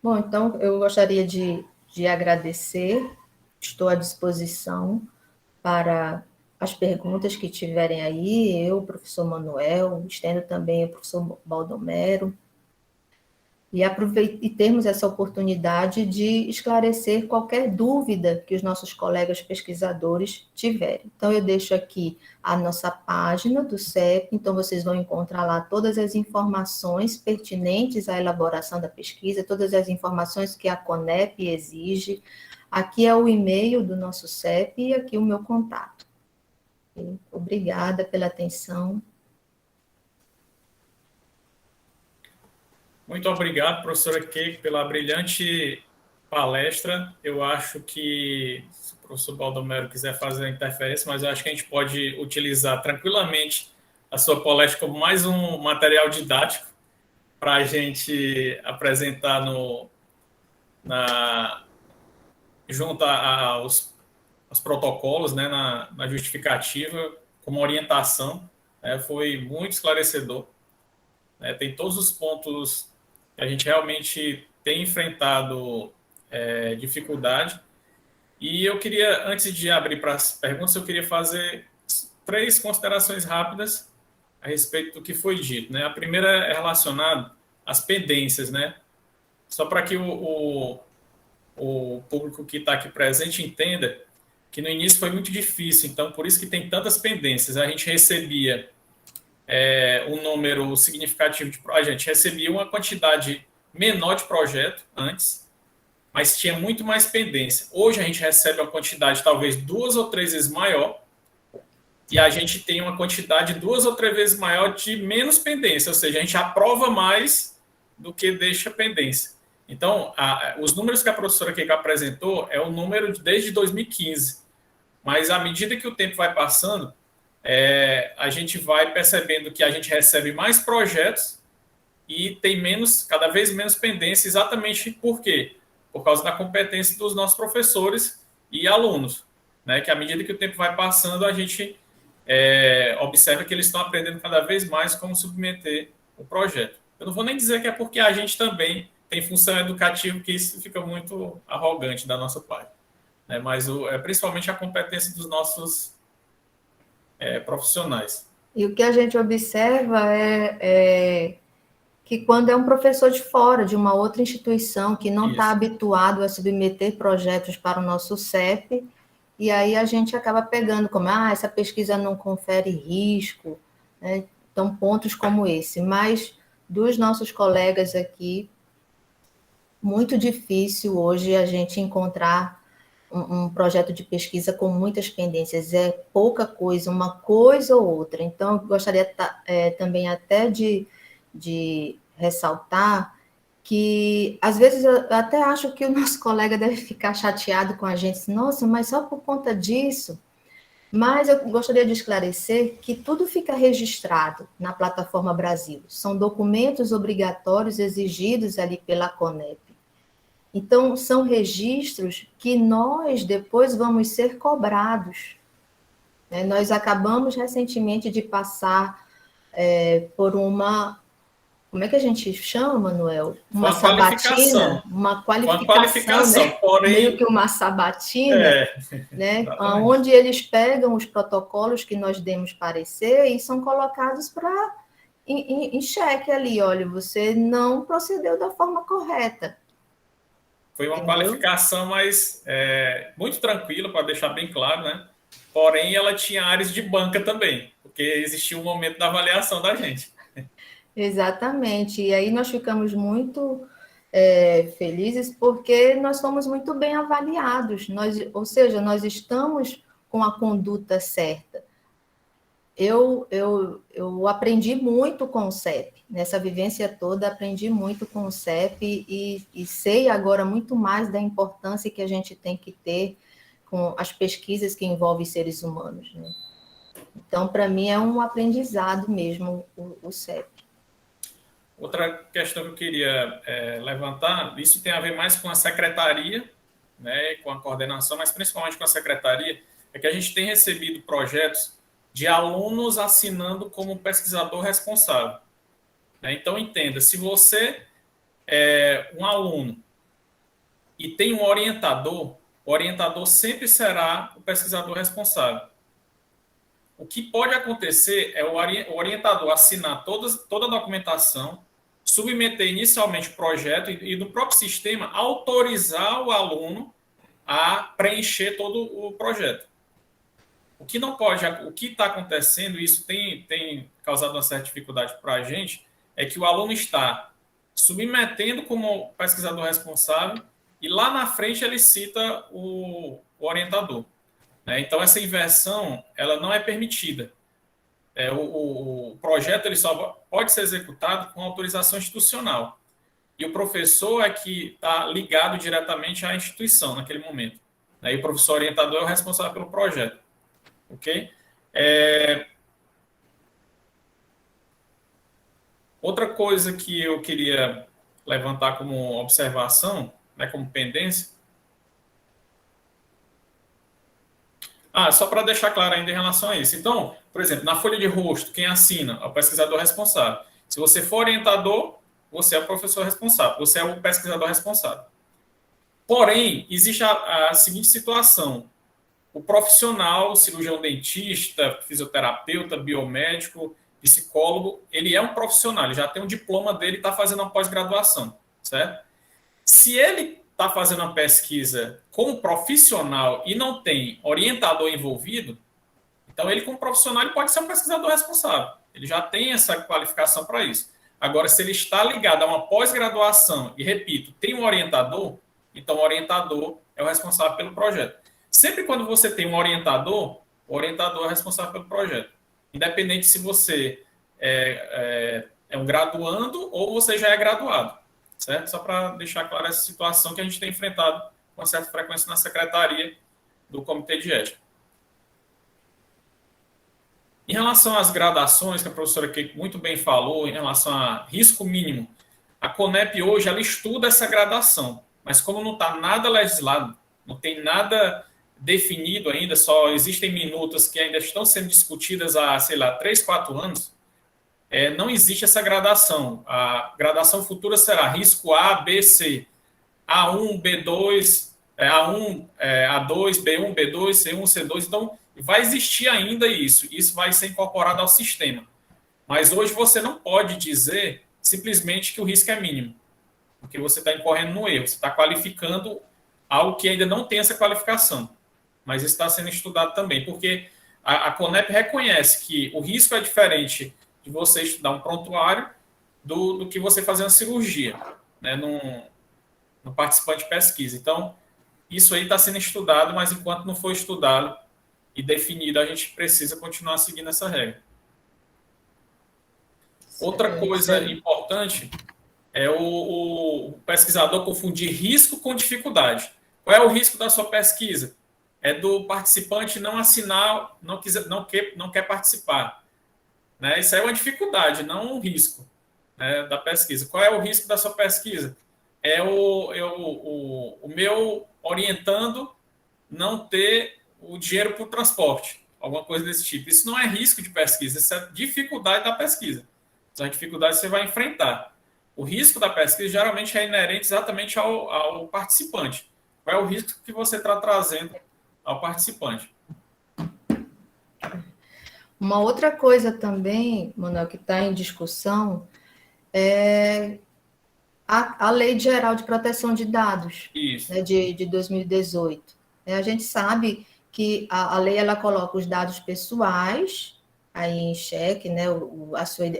Bom, então, eu gostaria de agradecer, estou à disposição para as perguntas que tiverem aí, eu, o professor Manuel, estendo também o professor Baldomero, e termos essa oportunidade de esclarecer qualquer dúvida que os nossos colegas pesquisadores tiverem. Então, eu deixo aqui a nossa página do CEP, então vocês vão encontrar lá todas as informações pertinentes à elaboração da pesquisa, todas as informações que a CONEP exige. Aqui é o e-mail do nosso CEP e aqui o meu contato. Obrigada pela atenção.
Muito obrigado, professora Keiko, pela brilhante palestra. Eu acho que, se o professor Baldomero quiser fazer a interferência, mas eu acho que a gente pode utilizar tranquilamente a sua palestra como mais um material didático para a gente apresentar junto aos protocolos, né, na justificativa, como orientação. Foi muito esclarecedor. Tem todos os pontos que a gente realmente tem enfrentado dificuldade. E eu queria, antes de abrir para as perguntas, eu queria fazer 3 considerações rápidas a respeito do que foi dito. A primeira é relacionada às pendências, só para que o público que está aqui presente entenda que no início foi muito difícil, então por isso que tem tantas pendências. A gente recebia um número significativo a gente recebia uma quantidade menor de projeto antes, mas tinha muito mais pendência. Hoje a gente recebe uma quantidade talvez 2 ou 3 vezes maior, e a gente tem uma quantidade 2 ou 3 vezes maior de menos pendência, ou seja, a gente aprova mais do que deixa pendência. Então, os números que a professora Keiko apresentou é o número desde 2015, mas à medida que o tempo vai passando, a gente vai percebendo que a gente recebe mais projetos e tem cada vez menos pendência, exatamente por quê? Por causa da competência dos nossos professores e alunos, né? Que à medida que o tempo vai passando, a gente observa que eles estão aprendendo cada vez mais como submeter o projeto. Eu não vou nem dizer que é porque a gente também tem função educativa, que isso fica muito arrogante da nossa parte, né? Mas principalmente a competência dos nossos profissionais.
E o que a gente observa é que quando é um professor de fora, de uma outra instituição, que não está habituado a submeter projetos para o nosso CEP, e aí a gente acaba pegando como, essa pesquisa não confere risco, né? Então, pontos como esse. Mas, dos nossos colegas aqui, muito difícil hoje a gente encontrar um projeto de pesquisa com muitas pendências, é pouca coisa, uma coisa ou outra. Então, eu gostaria também até de ressaltar que, às vezes, eu até acho que o nosso colega deve ficar chateado com a gente, nossa, mas só por conta disso. Mas eu gostaria de esclarecer que tudo fica registrado na plataforma Brasil. São documentos obrigatórios exigidos ali pela CONEP. Então, são registros que nós depois vamos ser cobrados. Nós acabamos recentemente de passar por uma... Como é que a gente chama, Manuel? Uma sabatina, uma qualificação, né?
Porém...
meio que uma sabatina, né? Onde eles pegam os protocolos que nós demos parecer e são colocados em xeque ali, olha, você não procedeu da forma correta.
Foi uma qualificação, mas muito tranquila, para deixar bem claro, né? Porém, ela tinha áreas de banca também, porque existia um momento da avaliação da gente.
Exatamente. E aí nós ficamos muito felizes porque nós fomos muito bem avaliados. Ou seja, nós estamos com a conduta certa. Eu aprendi muito com o CEP. Nessa vivência toda, aprendi muito com o CEP e sei agora muito mais da importância que a gente tem que ter com as pesquisas que envolvem seres humanos, né? Então, para mim, é um aprendizado mesmo o CEP.
Outra questão que eu queria levantar, isso tem a ver mais com a secretaria, né, com a coordenação, mas principalmente com a secretaria, é que a gente tem recebido projetos de alunos assinando como pesquisador responsável. Então, entenda, se você é um aluno e tem um orientador, o orientador sempre será o pesquisador responsável. O que pode acontecer é o orientador assinar toda a documentação, submeter inicialmente o projeto e do próprio sistema autorizar o aluno a preencher todo o projeto. O que não pode, o que está acontecendo, isso tem causado uma certa dificuldade para a gente, é que o aluno está submetendo como pesquisador responsável e lá na frente ele cita o orientador. Então, essa inversão ela não é permitida. O projeto ele só pode ser executado com autorização institucional. E o professor é que está ligado diretamente à instituição naquele momento. E o professor orientador é o responsável pelo projeto. Ok? Outra coisa que eu queria levantar como observação, como pendência. Só para deixar claro ainda em relação a isso. Então, por exemplo, na folha de rosto, quem assina é o pesquisador responsável. Se você for orientador, você é o professor responsável, você é o pesquisador responsável. Porém, existe a seguinte situação. O profissional, cirurgião dentista, fisioterapeuta, biomédico, psicólogo, ele é um profissional, ele já tem um diploma dele e está fazendo uma pós-graduação, certo? Se ele está fazendo uma pesquisa como profissional e não tem orientador envolvido, então ele como profissional ele pode ser um pesquisador responsável. Ele já tem essa qualificação para isso. Agora, se ele está ligado a uma pós-graduação e, repito, tem um orientador, então o orientador é o responsável pelo projeto. Sempre quando você tem um orientador, o orientador é responsável pelo projeto. Independente se você é um graduando ou você já é graduado, certo? Só para deixar clara essa situação que a gente tem enfrentado com certa frequência na secretaria do Comitê de Ética. Em relação às gradações, que a professora Keiko muito bem falou, em relação a risco mínimo, a CONEP hoje ela estuda essa gradação, mas como não está nada legislado, não tem nada definido ainda, só existem minutas que ainda estão sendo discutidas há, sei lá, 3, 4 anos, não existe essa gradação. A gradação futura será risco A, B, C. A1, B2, A1, A2, B1, B2, C1, C2. Então, vai existir ainda isso. Isso vai ser incorporado ao sistema. Mas hoje você não pode dizer simplesmente que o risco é mínimo, porque você está incorrendo no erro. Você está qualificando algo que ainda não tem essa qualificação. Mas isso está sendo estudado também, porque a CONEP reconhece que o risco é diferente de você estudar um prontuário do que você fazer uma cirurgia, né, no participante de pesquisa. Então, isso aí está sendo estudado, mas enquanto não for estudado e definido, a gente precisa continuar seguindo essa regra. Outra coisa importante é o pesquisador confundir risco com dificuldade. Qual é o risco da sua pesquisa? É do participante não assinar, não quer participar. Né? Isso é uma dificuldade, não um risco, né, da pesquisa. Qual é o risco da sua pesquisa? É o meu orientando não ter o dinheiro para o transporte, alguma coisa desse tipo. Isso não é risco de pesquisa, isso é dificuldade da pesquisa. São dificuldades que você vai enfrentar. O risco da pesquisa geralmente é inerente exatamente ao participante. Qual é o risco que você está trazendo ao participante?
Uma outra coisa também, Manuel, que está em discussão é a Lei Geral de Proteção de Dados, né, de 2018. A gente sabe que a lei ela coloca os dados pessoais aí em xeque, né,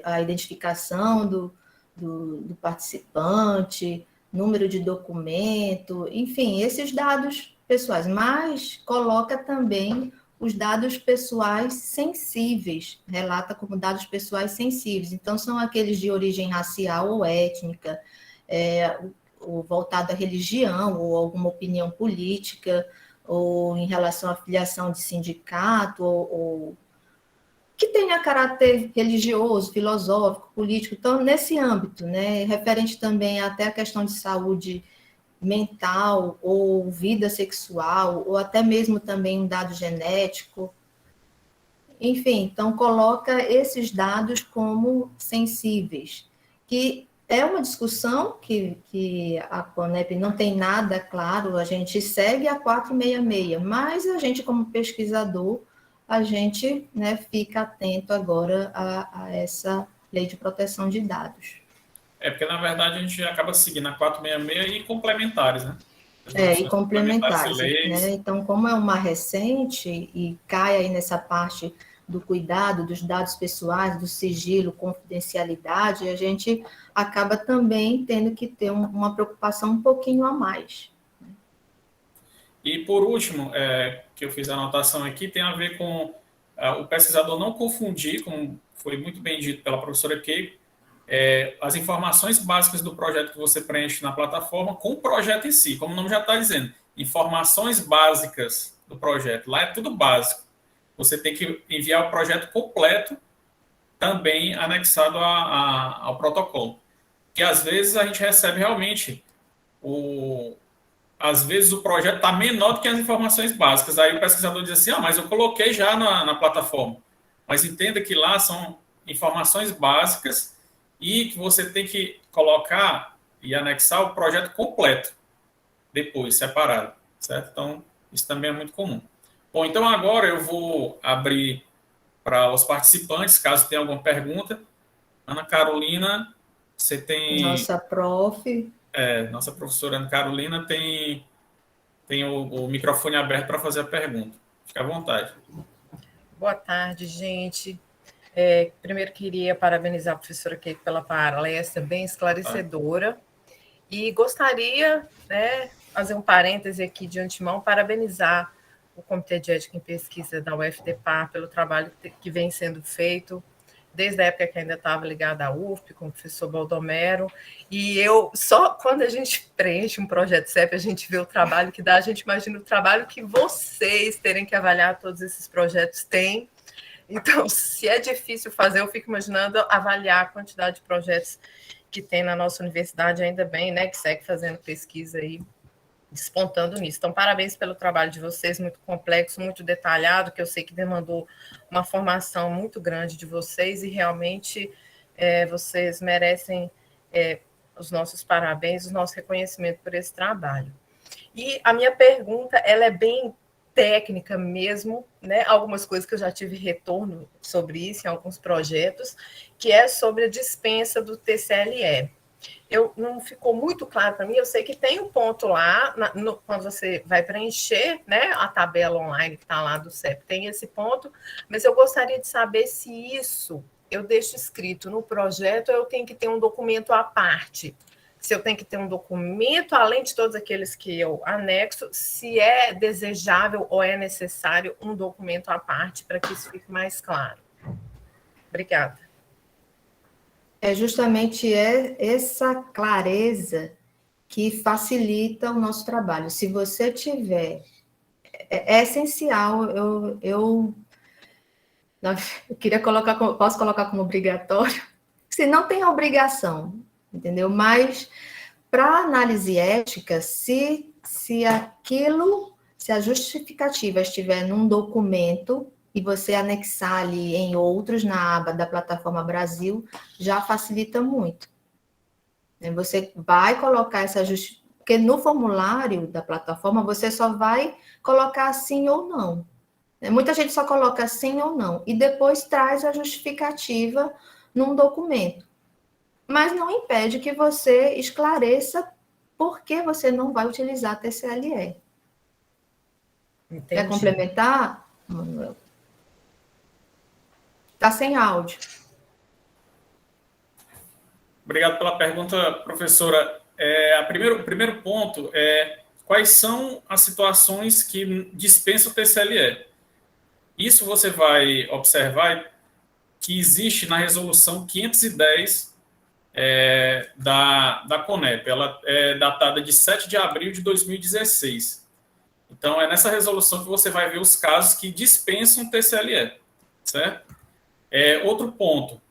a identificação do participante, número de documento, enfim, esses dados pessoais, mas coloca também os dados pessoais sensíveis, relata como dados pessoais sensíveis. Então, são aqueles de origem racial ou étnica, ou voltado à religião, ou alguma opinião política, ou em relação à filiação de sindicato, ou que tenha caráter religioso, filosófico, político. Então, nesse âmbito, né, referente também até a questão de saúde mental ou vida sexual, ou até mesmo também um dado genético. Enfim, então coloca esses dados como sensíveis, que é uma discussão que a CONEP não tem nada claro, a gente segue a 466, mas a gente, como pesquisador, a gente, né, fica atento agora a essa lei de proteção de dados.
Porque, na verdade, a gente acaba seguindo a 466 e complementares, né?
E complementares, né? Então, como é uma recente e cai aí nessa parte do cuidado dos dados pessoais, do sigilo, confidencialidade, a gente acaba também tendo que ter uma preocupação um pouquinho a mais.
E, por último, que eu fiz a anotação aqui, tem a ver com o pesquisador não confundir, como foi muito bem dito pela professora Keiko, as informações básicas do projeto que você preenche na plataforma com o projeto em si, como o nome já está dizendo, informações básicas do projeto. Lá é tudo básico. Você tem que enviar o projeto completo, também anexado ao protocolo. Que às vezes a gente recebe realmente às vezes o projeto está menor do que as informações básicas. Aí o pesquisador diz assim, mas eu coloquei já na plataforma. Mas entenda que lá são informações básicas e que você tem que colocar e anexar o projeto completo, depois, separado, certo? Então, isso também é muito comum. Bom, então agora eu vou abrir para os participantes, caso tenha alguma pergunta. Ana Carolina, você tem...
Nossa prof.
Nossa professora Ana Carolina tem o microfone aberto para fazer a pergunta. Fique à vontade.
Boa tarde, gente. Primeiro queria parabenizar a professora Keiko pela palestra bem esclarecedora e gostaria, né, fazer um parêntese aqui de antemão, parabenizar o Comitê de Ética em Pesquisa da UFDPAR pelo trabalho que vem sendo feito, desde a época que ainda estava ligada à UFP, com o professor Baldomero, e só quando a gente preenche um projeto CEP, a gente vê o trabalho que dá, a gente imagina o trabalho que vocês terem que avaliar todos esses projetos têm. Então, se é difícil fazer, eu fico imaginando avaliar a quantidade de projetos que tem na nossa universidade, ainda bem, né, que segue fazendo pesquisa aí, despontando nisso. Então, parabéns pelo trabalho de vocês, muito complexo, muito detalhado, que eu sei que demandou uma formação muito grande de vocês e realmente vocês merecem os nossos parabéns, o nosso reconhecimento por esse trabalho. E a minha pergunta, ela é bem técnica mesmo, né? Algumas coisas que eu já tive retorno sobre isso em alguns projetos, que é sobre a dispensa do TCLE. Não ficou muito claro para mim, eu sei que tem um ponto lá, quando você vai preencher, né, a tabela online que está lá do CEP, tem esse ponto, mas eu gostaria de saber se isso eu deixo escrito no projeto ou eu tenho que ter um documento à parte. Se eu tenho que ter um documento, além de todos aqueles que eu anexo, se é desejável ou é necessário um documento à parte para que isso fique mais claro. Obrigada.
É justamente essa clareza que facilita o nosso trabalho. Se você tiver... É essencial, eu queria colocar, posso colocar como obrigatório, se não tem obrigação, entendeu? Mas, para análise ética, se a justificativa estiver num documento e você anexar ali em outros na aba da Plataforma Brasil, já facilita muito. Você vai colocar essa justificativa, porque no formulário da plataforma você só vai colocar sim ou não. Muita gente só coloca sim ou não, e depois traz a justificativa num documento. Mas não impede que você esclareça por que você não vai utilizar a TCLE.
Entendi.
Quer complementar, Manuel? Está sem áudio.
Obrigado pela pergunta, professora. O primeiro ponto é quais são as situações que dispensam o TCLE. Isso você vai observar que existe na resolução 510 da CONEP. Ela é datada de 7 de abril de 2016. Então, é nessa resolução que você vai ver os casos que dispensam o TCLE, certo? Outro ponto.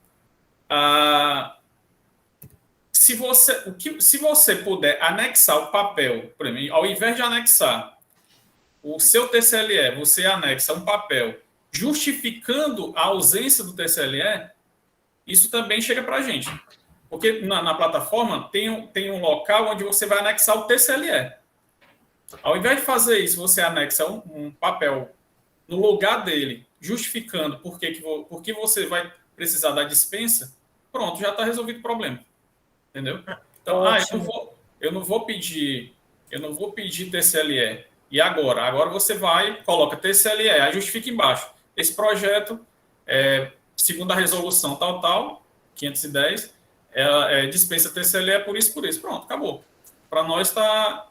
Se você puder anexar o papel, por exemplo, ao invés de anexar o seu TCLE, você anexa um papel justificando a ausência do TCLE, isso também chega para a gente. Porque na plataforma tem um local onde você vai anexar o TCLE. Ao invés de fazer isso, você anexa um papel no lugar dele, justificando por que você vai precisar da dispensa, pronto, já está resolvido o problema. Entendeu? Então, eu não vou pedir TCLE. E agora você vai, coloca TCLE, aí justifica embaixo. Esse projeto, segundo a resolução tal, 510, dispensa TCLE por isso. Pronto, acabou. Para nós já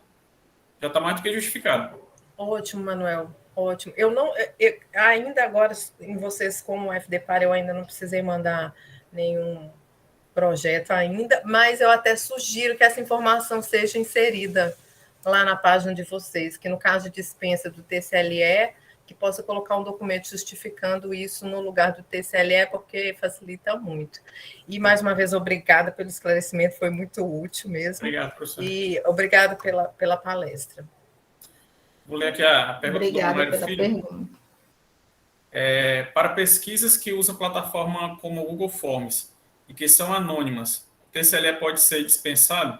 está mais do que justificado.
Ótimo, Manuel. Ótimo. Ainda agora, em vocês, como FDPAR, eu ainda não precisei mandar nenhum projeto ainda, mas eu até sugiro que essa informação seja inserida lá na página de vocês, que no caso de dispensa do TCLE, que possa colocar um documento justificando isso no lugar do TCLE, porque facilita muito. E, mais uma vez, obrigada pelo esclarecimento, foi muito útil mesmo.
Obrigado, professor.
E obrigado pela palestra.
Vou ler aqui a pergunta
Obrigada
do Romário
pela
Filho.
pergunta.
Para pesquisas que usam plataforma como Google Forms e que são anônimas, o TCLE pode ser dispensado?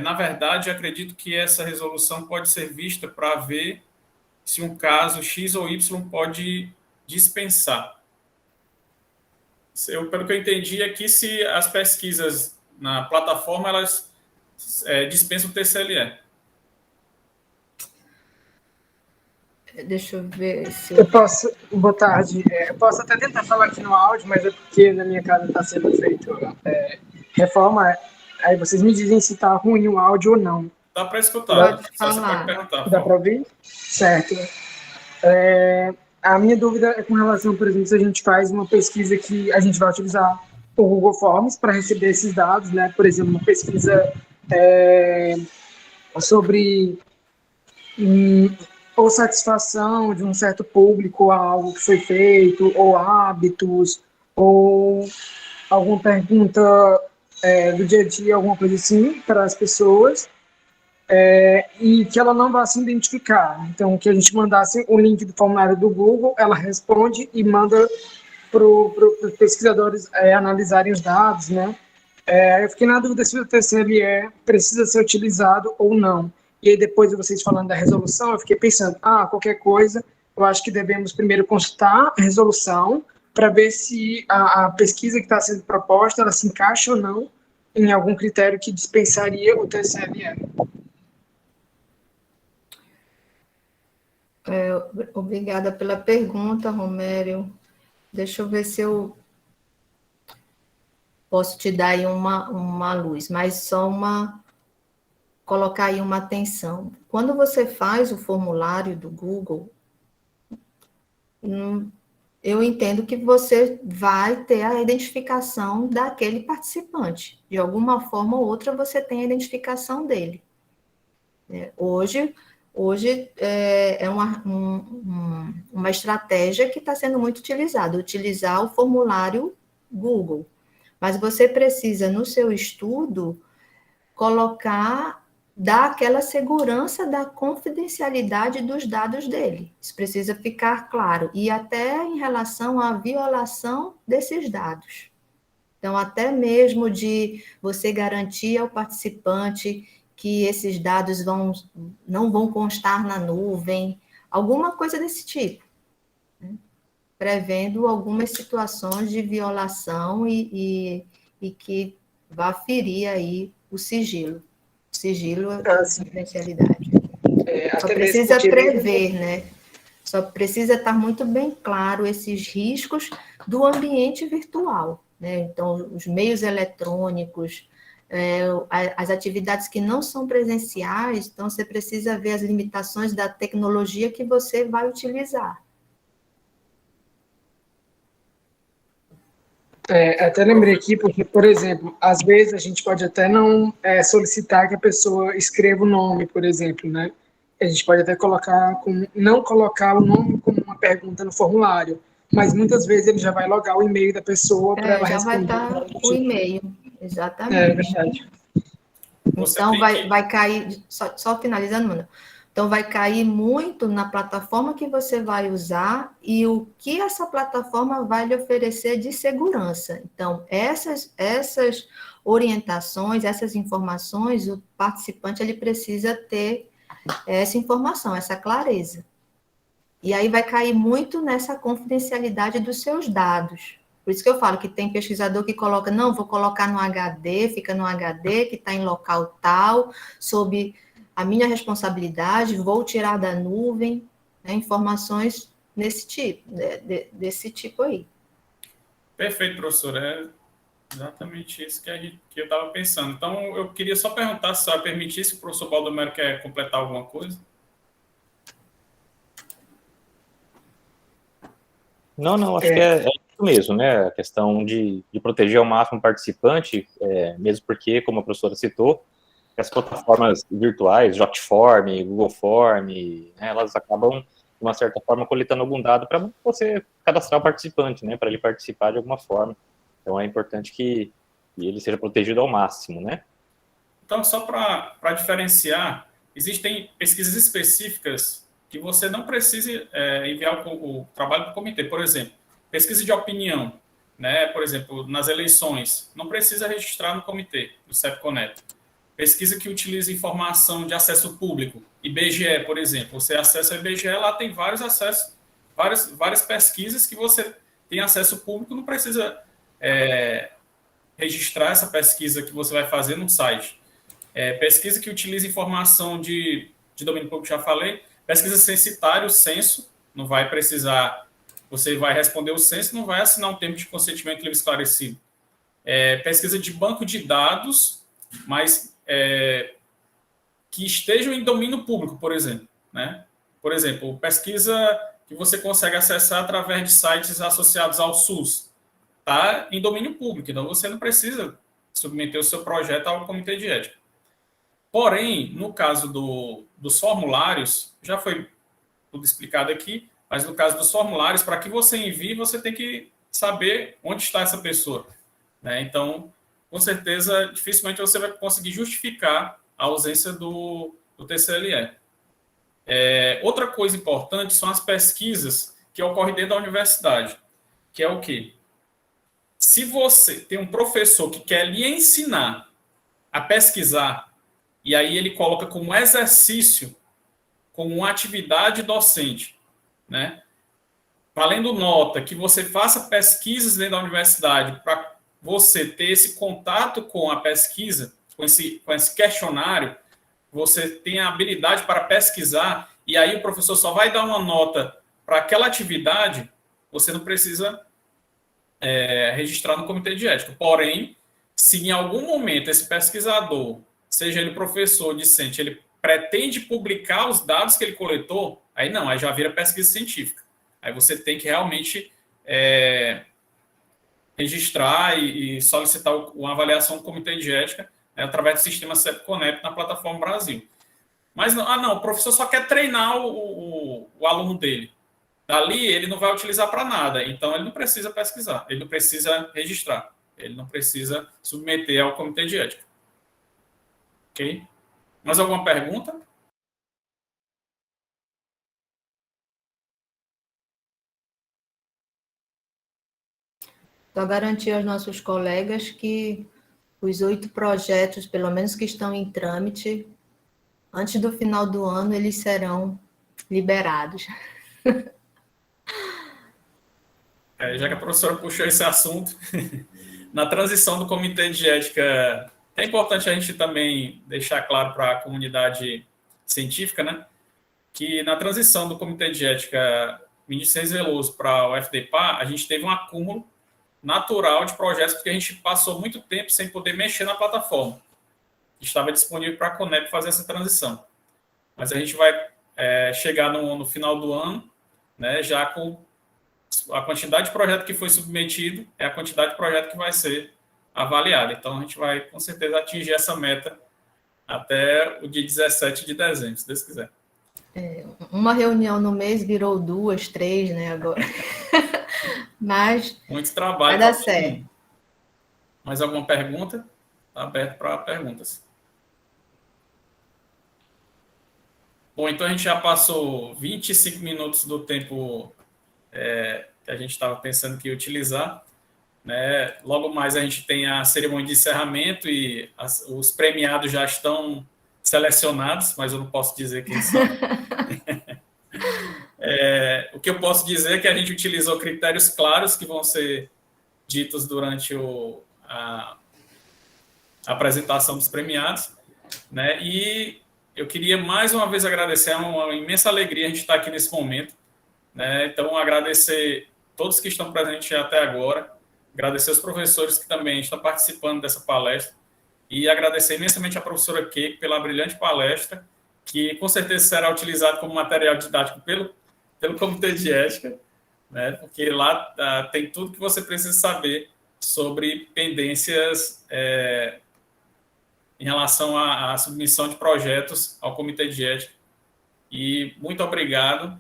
Na verdade, acredito que essa resolução pode ser vista para ver se um caso X ou Y pode dispensar. Pelo que eu entendi aqui, se as pesquisas na plataforma, elas dispensam o TCLE.
Deixa eu ver se
eu posso. Boa tarde. Eu posso até tentar falar aqui no áudio, mas é porque na minha casa está sendo feito reforma. Aí vocês me dizem se está ruim o áudio ou não.
Dá para escutar.
Pode falar.
Você pode perguntar.
Dá para ouvir? Certo. A minha dúvida é com relação, por exemplo, se a gente faz uma pesquisa que a gente vai utilizar o Google Forms para receber esses dados, né? Por exemplo, uma pesquisa sobre ou satisfação de um certo público a algo que foi feito, ou hábitos, ou alguma pergunta do dia a dia, alguma coisa assim, para as pessoas, e que ela não vá se identificar. Então, que a gente mandasse o link do formulário do Google, ela responde e manda para os pesquisadores analisarem os dados, né? Eu fiquei na dúvida se o TCLE precisa ser utilizado ou não. E aí, depois de vocês falando da resolução, eu fiquei pensando, qualquer coisa, eu acho que devemos primeiro consultar a resolução para ver se a pesquisa que está sendo proposta, ela se encaixa ou não em algum critério que dispensaria o TCLE.
Obrigada pela pergunta, Romério. Deixa eu ver se eu posso te dar aí uma luz, mas só colocar aí uma atenção. Quando você faz o formulário do Google, eu entendo que você vai ter a identificação daquele participante. De alguma forma ou outra, você tem a identificação dele. Hoje é uma estratégia que está sendo muito utilizada, utilizar o formulário Google. Mas você precisa, no seu estudo, dar aquela segurança da confidencialidade dos dados dele. Isso precisa ficar claro. E até em relação à violação desses dados. Então, até mesmo de você garantir ao participante que esses dados não vão constar na nuvem, alguma coisa desse tipo, né? Prevendo algumas situações de violação e que vá ferir aí o sigilo. Sigilo é a confidencialidade. Só precisa prever, né? Só precisa estar muito bem claro esses riscos do ambiente virtual, né? Então, os meios eletrônicos, as atividades que não são presenciais, então você precisa ver as limitações da tecnologia que você vai utilizar.
Até lembrei aqui, porque, por exemplo, às vezes a gente pode até não solicitar que a pessoa escreva o nome, por exemplo, né? A gente pode até não colocar o nome como uma pergunta no formulário, mas muitas vezes ele já vai logar o e-mail da pessoa para ela
Já
responder.
vai estar o e-mail, exatamente.
É verdade.
Então, vai cair, só finalizando, Mano. Então, vai cair muito na plataforma que você vai usar e o que essa plataforma vai lhe oferecer de segurança. Então, essas orientações, essas informações, o participante ele precisa ter essa informação, essa clareza. E aí vai cair muito nessa confidencialidade dos seus dados. Por isso que eu falo que tem pesquisador que coloca, não, vou colocar no HD, fica no HD, que está em local tal, sob a minha responsabilidade, vou tirar da nuvem, né, informações desse tipo aí.
Perfeito, professor. É exatamente isso que eu estava pensando. Então, eu queria só perguntar se a permitir, se o professor Baldomero quer completar alguma coisa.
Não, acho que é isso mesmo, né? A questão de proteger ao máximo o participante, mesmo porque, como a professora citou, as plataformas virtuais, Jotform, Google Form, né, elas acabam, de uma certa forma, coletando algum dado para você cadastrar o participante, né? Para ele participar de alguma forma. Então, é importante que ele seja protegido ao máximo, né?
Então, só para diferenciar, existem pesquisas específicas que você não precisa enviar o trabalho para o comitê. Por exemplo, pesquisa de opinião, né? Por exemplo, nas eleições, não precisa registrar no comitê do CEP-Conect. Pesquisa que utiliza informação de acesso público, IBGE, por exemplo. Você acessa o IBGE, lá tem vários acessos, várias pesquisas que você tem acesso público, não precisa registrar essa pesquisa que você vai fazer no site. Pesquisa que utiliza informação de domínio público, já falei. Pesquisa censitária, o censo, não vai precisar, você vai responder o censo, não vai assinar um termo de consentimento livre esclarecido. Pesquisa de banco de dados, mas que estejam em domínio público, por exemplo, né? Por exemplo, pesquisa que você consegue acessar através de sites associados ao SUS. Está em domínio público, então você não precisa submeter o seu projeto ao comitê de ética. Porém, no caso dos formulários, já foi tudo explicado aqui, mas no caso dos formulários, para que você envie, você tem que saber onde está essa pessoa, né? Então, com certeza, dificilmente você vai conseguir justificar a ausência do TCLE. Outra coisa importante são as pesquisas que ocorrem dentro da universidade, que é o quê? Se você tem um professor que quer lhe ensinar a pesquisar, e aí ele coloca como exercício, como uma atividade docente, né? Valendo nota que você faça pesquisas dentro da universidade para você ter esse contato com a pesquisa, com esse questionário, você tem a habilidade para pesquisar, e aí o professor só vai dar uma nota para aquela atividade, você não precisa registrar no comitê de ética. Porém, se em algum momento esse pesquisador, seja ele professor ou discente, ele pretende publicar os dados que ele coletou, aí não, aí já vira pesquisa científica. Aí você tem que realmente registrar e solicitar uma avaliação do comitê de ética, através do sistema CEP-CONEP na plataforma Brasil. Mas não, o professor só quer treinar o aluno dele. Dali ele não vai utilizar para nada, então ele não precisa pesquisar, ele não precisa registrar, ele não precisa submeter ao comitê de ética. Ok? Mais alguma pergunta?
Só garantir aos nossos colegas que os 8 projetos, pelo menos que estão em trâmite, antes do final do ano, eles serão liberados.
Já que a professora puxou esse assunto, na transição do comitê de ética, é importante a gente também deixar claro para a comunidade científica, né, que na transição do comitê de ética Ministério Veloso para o FDPA, a gente teve um acúmulo natural de projetos, porque a gente passou muito tempo sem poder mexer na plataforma. Estava disponível para a CONEP fazer essa transição. Mas a gente vai chegar no final do ano, né, já com a quantidade de projeto que foi submetido, é a quantidade de projeto que vai ser avaliada. Então, a gente vai, com certeza, atingir essa meta até o dia 17 de dezembro, se Deus quiser.
Uma reunião no mês virou 2, 3, né, agora. Mas
muito trabalho.
Vai dar certo.
Mais alguma pergunta? Está aberto para perguntas. Bom, então a gente já passou 25 minutos do tempo que a gente estava pensando que ia utilizar, né? Logo mais a gente tem a cerimônia de encerramento e os premiados já estão selecionados, mas eu não posso dizer quem são. O que eu posso dizer é que a gente utilizou critérios claros que vão ser ditos durante a apresentação dos premiados, né? E eu queria mais uma vez agradecer, é uma imensa alegria a gente estar aqui nesse momento, né? Então, agradecer todos que estão presentes até agora, agradecer os professores que também estão participando dessa palestra e agradecer imensamente a professora Keiko pela brilhante palestra, que com certeza será utilizado como material didático pelo Comitê de Ética, né? Porque lá tem tudo que você precisa saber sobre pendências em relação à submissão de projetos ao Comitê de Ética. E muito obrigado.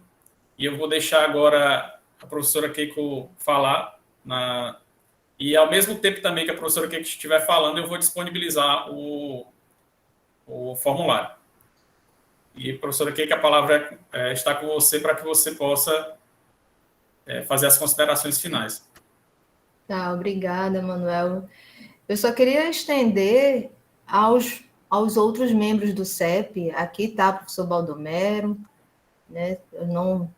E eu vou deixar agora a professora Keiko falar, e ao mesmo tempo também que a professora Keiko estiver falando, eu vou disponibilizar o formulário. E, professora Keiko, a palavra está com você para que você possa fazer as considerações finais.
Tá, obrigada, Manuel. Eu só queria estender aos outros membros do CEP, aqui está o professor Baldomero, né? Eu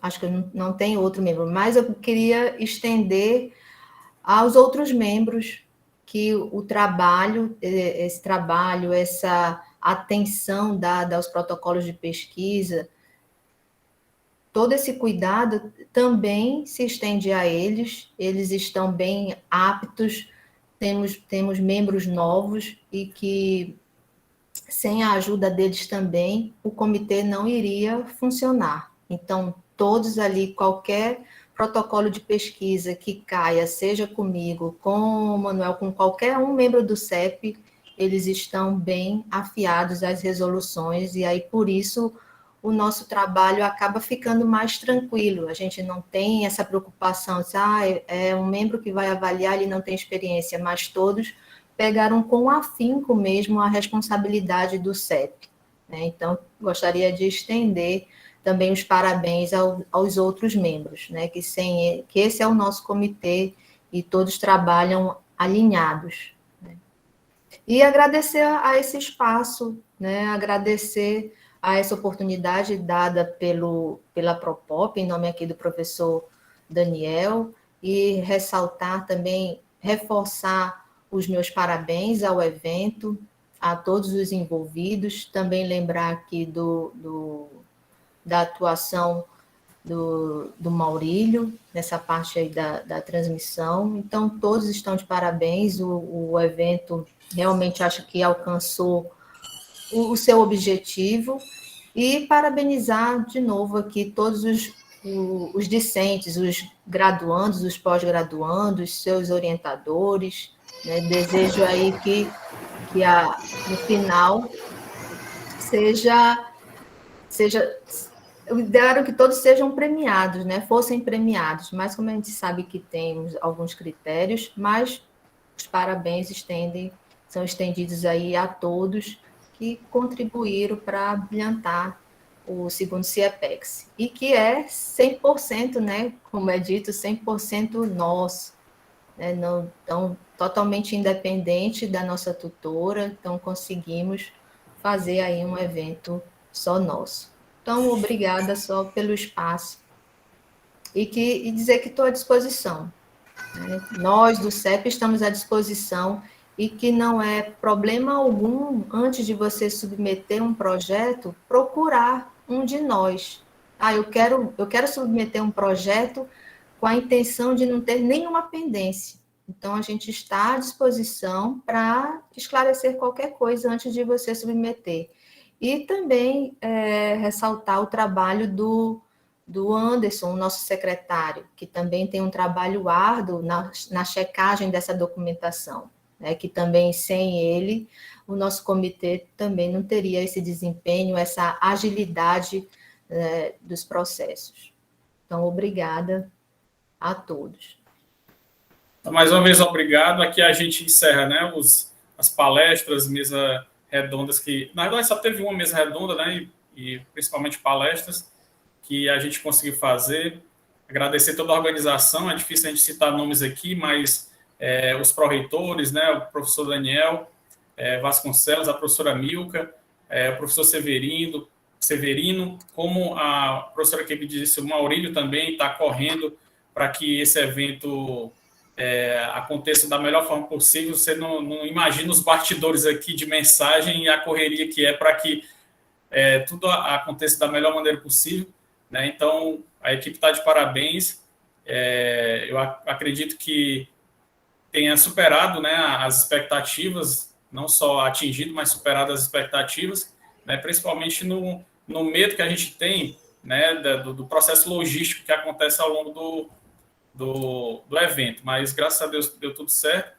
acho que não tem outro membro, mas eu queria estender aos outros membros que esse trabalho, essa atenção dada aos protocolos de pesquisa, todo esse cuidado também se estende a eles estão bem aptos, temos membros novos e que, sem a ajuda deles também, o comitê não iria funcionar. Então, todos ali, qualquer protocolo de pesquisa que caia, seja comigo, com o Manuel, com qualquer um membro do CEP, eles estão bem afiados às resoluções, e aí, por isso, o nosso trabalho acaba ficando mais tranquilo. A gente não tem essa preocupação de, é um membro que vai avaliar, ele não tem experiência, mas todos pegaram com afinco mesmo a responsabilidade do CEP, né? Então, gostaria de estender também os parabéns aos outros membros, né? Que esse é o nosso comitê e todos trabalham alinhados, né? E agradecer a esse espaço, né? Agradecer a essa oportunidade dada pela Propop, em nome aqui do professor Daniel, e ressaltar também, reforçar os meus parabéns ao evento, a todos os envolvidos, também lembrar aqui da atuação do Maurílio, nessa parte aí da transmissão. Então, todos estão de parabéns, o evento realmente acho que alcançou o seu objetivo, e parabenizar de novo aqui todos os discentes, os graduandos, os pós-graduandos, seus orientadores, né? Desejo aí que no final seja eu quero que todos sejam premiados, né? Fossem premiados, mas como a gente sabe que tem alguns critérios, mas os parabéns são estendidos aí a todos que contribuíram para brilhantar o segundo CIEPEX, e que é 100%, né, como é dito, 100% nosso, né, não, então, totalmente independente da nossa tutora, então conseguimos fazer aí um evento só nosso. Então, obrigada só pelo espaço, e dizer que estou à disposição, né? Nós, do CEP, estamos à disposição, e que não é problema algum, antes de você submeter um projeto, procurar um de nós. Eu quero submeter um projeto com a intenção de não ter nenhuma pendência. Então, a gente está à disposição para esclarecer qualquer coisa antes de você submeter. E também ressaltar o trabalho do Anderson, nosso secretário, que também tem um trabalho árduo na checagem dessa documentação, né, que também, sem ele, o nosso comitê também não teria esse desempenho, essa agilidade dos processos. Então, obrigada a todos.
Então, mais uma vez, obrigado. Aqui a gente encerra, né, as palestras, mesa redondas, que, na verdade, só teve uma mesa redonda, né, e principalmente palestras, que a gente conseguiu fazer. Agradecer toda a organização, é difícil a gente citar nomes aqui, mas os pró-reitores, né, o professor Daniel Vasconcelos, a professora Milka, o professor Severino, como a professora que disse, o Maurílio também está correndo para que esse evento aconteça da melhor forma possível. Você não imagina os bastidores aqui de mensagem e a correria que é para que tudo aconteça da melhor maneira possível, né? Então, a equipe está de parabéns. Eu acredito que tenha superado, né, as expectativas, não só atingido, mas superado as expectativas, né, principalmente no medo que a gente tem, né, do processo logístico que acontece ao longo do evento. Mas, graças a Deus, deu tudo certo,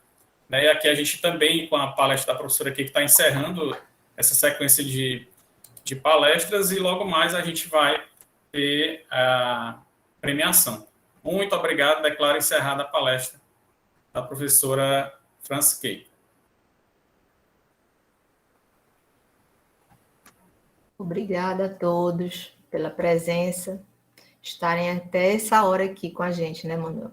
né? E aqui a gente também, com a palestra da professora aqui, que está encerrando essa sequência de palestras, e logo mais a gente vai ter a premiação. Muito obrigado. Declaro encerrada a palestra da professora Francisquei.
Obrigada a todos pela presença, estarem até essa hora aqui com a gente, né, Manuel?